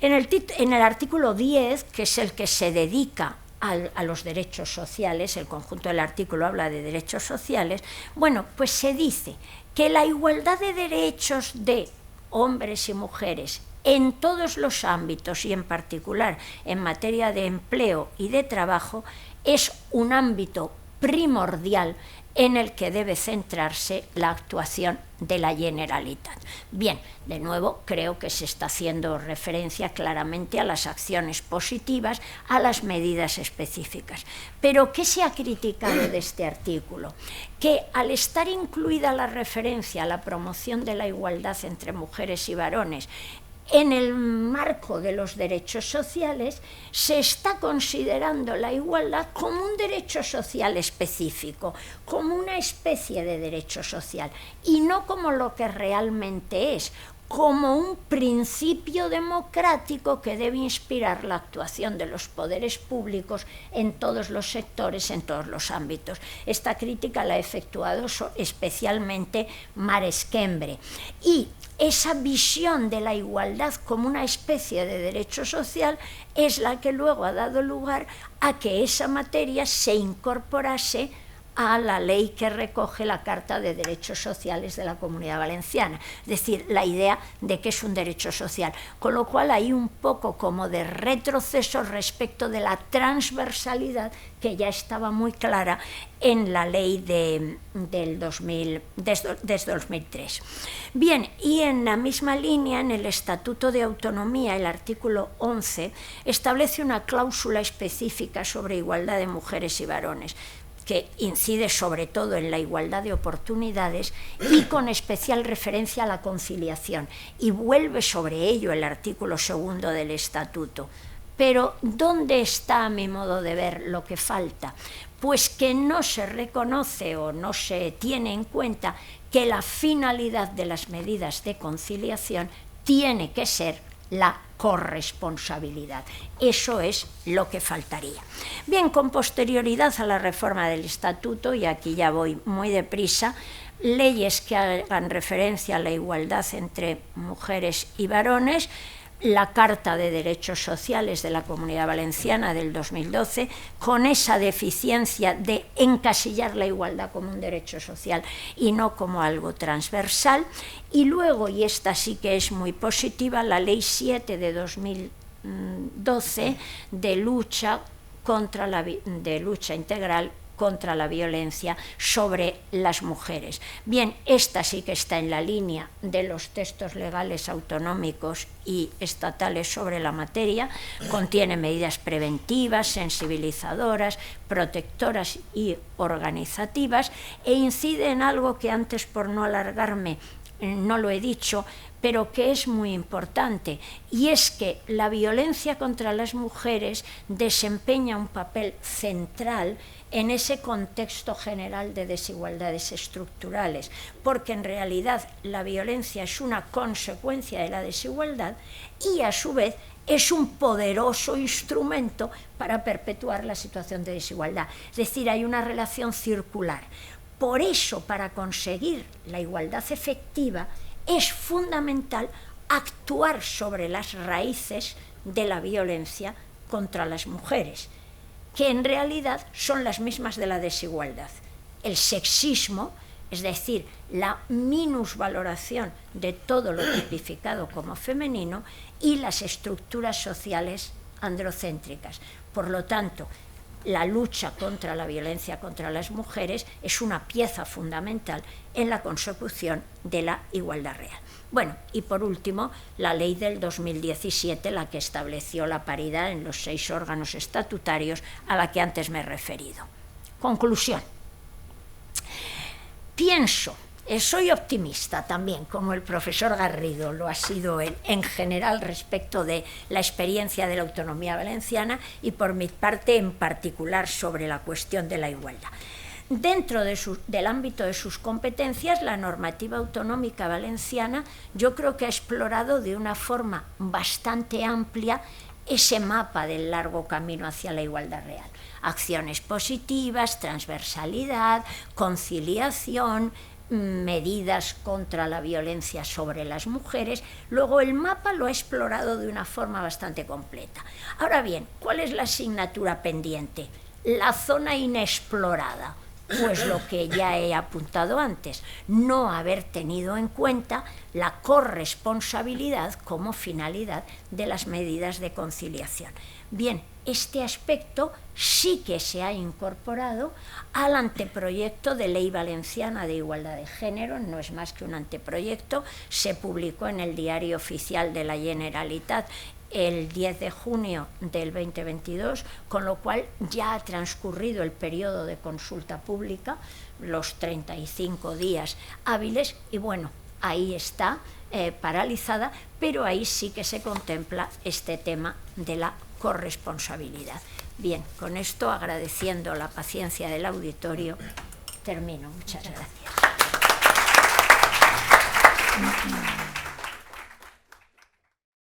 C: En el artículo 10, que es el que se dedica a los derechos sociales, el conjunto del artículo habla de derechos sociales, bueno, pues se dice que la igualdad de derechos de hombres y mujeres en todos los ámbitos, y en particular en materia de empleo y de trabajo, es un ámbito primordial en el que debe centrarse la actuación de la Generalitat. Bien, de nuevo creo que se está haciendo referencia claramente a las acciones positivas, a las medidas específicas. Pero ¿qué se ha criticado de este artículo? Que al estar incluida la referencia a la promoción de la igualdad entre mujeres y varones en el marco de los derechos sociales, se está considerando la igualdad como un derecho social específico, como una especie de derecho social, y no como lo que realmente es, como un principio democrático que debe inspirar la actuación de los poderes públicos en todos los sectores, en todos los ámbitos. Esta crítica la ha efectuado especialmente Maresquembre, y esa visión de la igualdad como una especie de derecho social es la que luego ha dado lugar a que esa materia se incorporase a la ley que recoge la Carta de Derechos Sociales de la Comunidad Valenciana, es decir, la idea de que es un derecho social, con lo cual hay un poco como de retroceso respecto de la transversalidad que ya estaba muy clara en la ley desde 2003. Bien, y en la misma línea, en el Estatuto de Autonomía, el artículo 11, establece una cláusula específica sobre igualdad de mujeres y varones, que incide sobre todo en la igualdad de oportunidades y con especial referencia a la conciliación, y vuelve sobre ello el artículo 2 del Estatuto. Pero ¿dónde está, a mi modo de ver, lo que falta? Pues que no se reconoce o no se tiene en cuenta que la finalidad de las medidas de conciliación tiene que ser la corresponsabilidad. Eso es lo que faltaría. Bien, con posterioridad a la reforma del Estatuto, y aquí ya voy muy deprisa, leyes que hagan referencia a la igualdad entre mujeres y varones, la Carta de Derechos Sociales de la Comunidad Valenciana del 2012, con esa deficiencia de encasillar la igualdad como un derecho social y no como algo transversal, y luego, y esta sí que es muy positiva, la Ley 7 de 2012 de lucha integral contra la violencia sobre las mujeres. Bien, esta sí que está en la línea de los textos legales autonómicos y estatales sobre la materia, contiene medidas preventivas, sensibilizadoras, protectoras y organizativas, e incide en algo que antes, por no alargarme, no lo he dicho, pero que es muy importante, y es que la violencia contra las mujeres desempeña un papel central en ese contexto general de desigualdades estructurales, porque en realidad la violencia es una consecuencia de la desigualdad y a su vez es un poderoso instrumento para perpetuar la situación de desigualdad. Es decir, hay una relación circular. Por eso, para conseguir la igualdad efectiva, es fundamental actuar sobre las raíces de la violencia contra las mujeres, que en realidad son las mismas de la desigualdad. El sexismo, es decir, la minusvaloración de todo lo tipificado como femenino, y las estructuras sociales androcéntricas. Por lo tanto, la lucha contra la violencia contra las mujeres es una pieza fundamental en la consecución de la igualdad real. Bueno, y por último, la ley del 2017, la que estableció la paridad en los 6 órganos estatutarios a la que antes me he referido. Conclusión. Pienso, soy optimista también, como el profesor Garrido lo ha sido él, en general respecto de la experiencia de la autonomía valenciana y por mi parte en particular sobre la cuestión de la igualdad. Dentro del ámbito de sus competencias, la normativa autonómica valenciana yo creo que ha explorado de una forma bastante amplia ese mapa del largo camino hacia la igualdad real. Acciones positivas, transversalidad, conciliación, medidas contra la violencia sobre las mujeres. Luego el mapa lo ha explorado de una forma bastante completa. Ahora bien, ¿cuál es la asignatura pendiente? La zona inexplorada. Pues lo que ya he apuntado antes, no haber tenido en cuenta la corresponsabilidad como finalidad de las medidas de conciliación. Bien, este aspecto sí que se ha incorporado al anteproyecto de Ley Valenciana de Igualdad de Género, no es más que un anteproyecto, se publicó en el Diario Oficial de la Generalitat el 10 de junio del 2022, con lo cual ya ha transcurrido el periodo de consulta pública, los 35 días hábiles, y bueno, ahí está paralizada, pero ahí sí que se contempla este tema de la corresponsabilidad. Bien, con esto, agradeciendo la paciencia del auditorio, termino. Muchas gracias.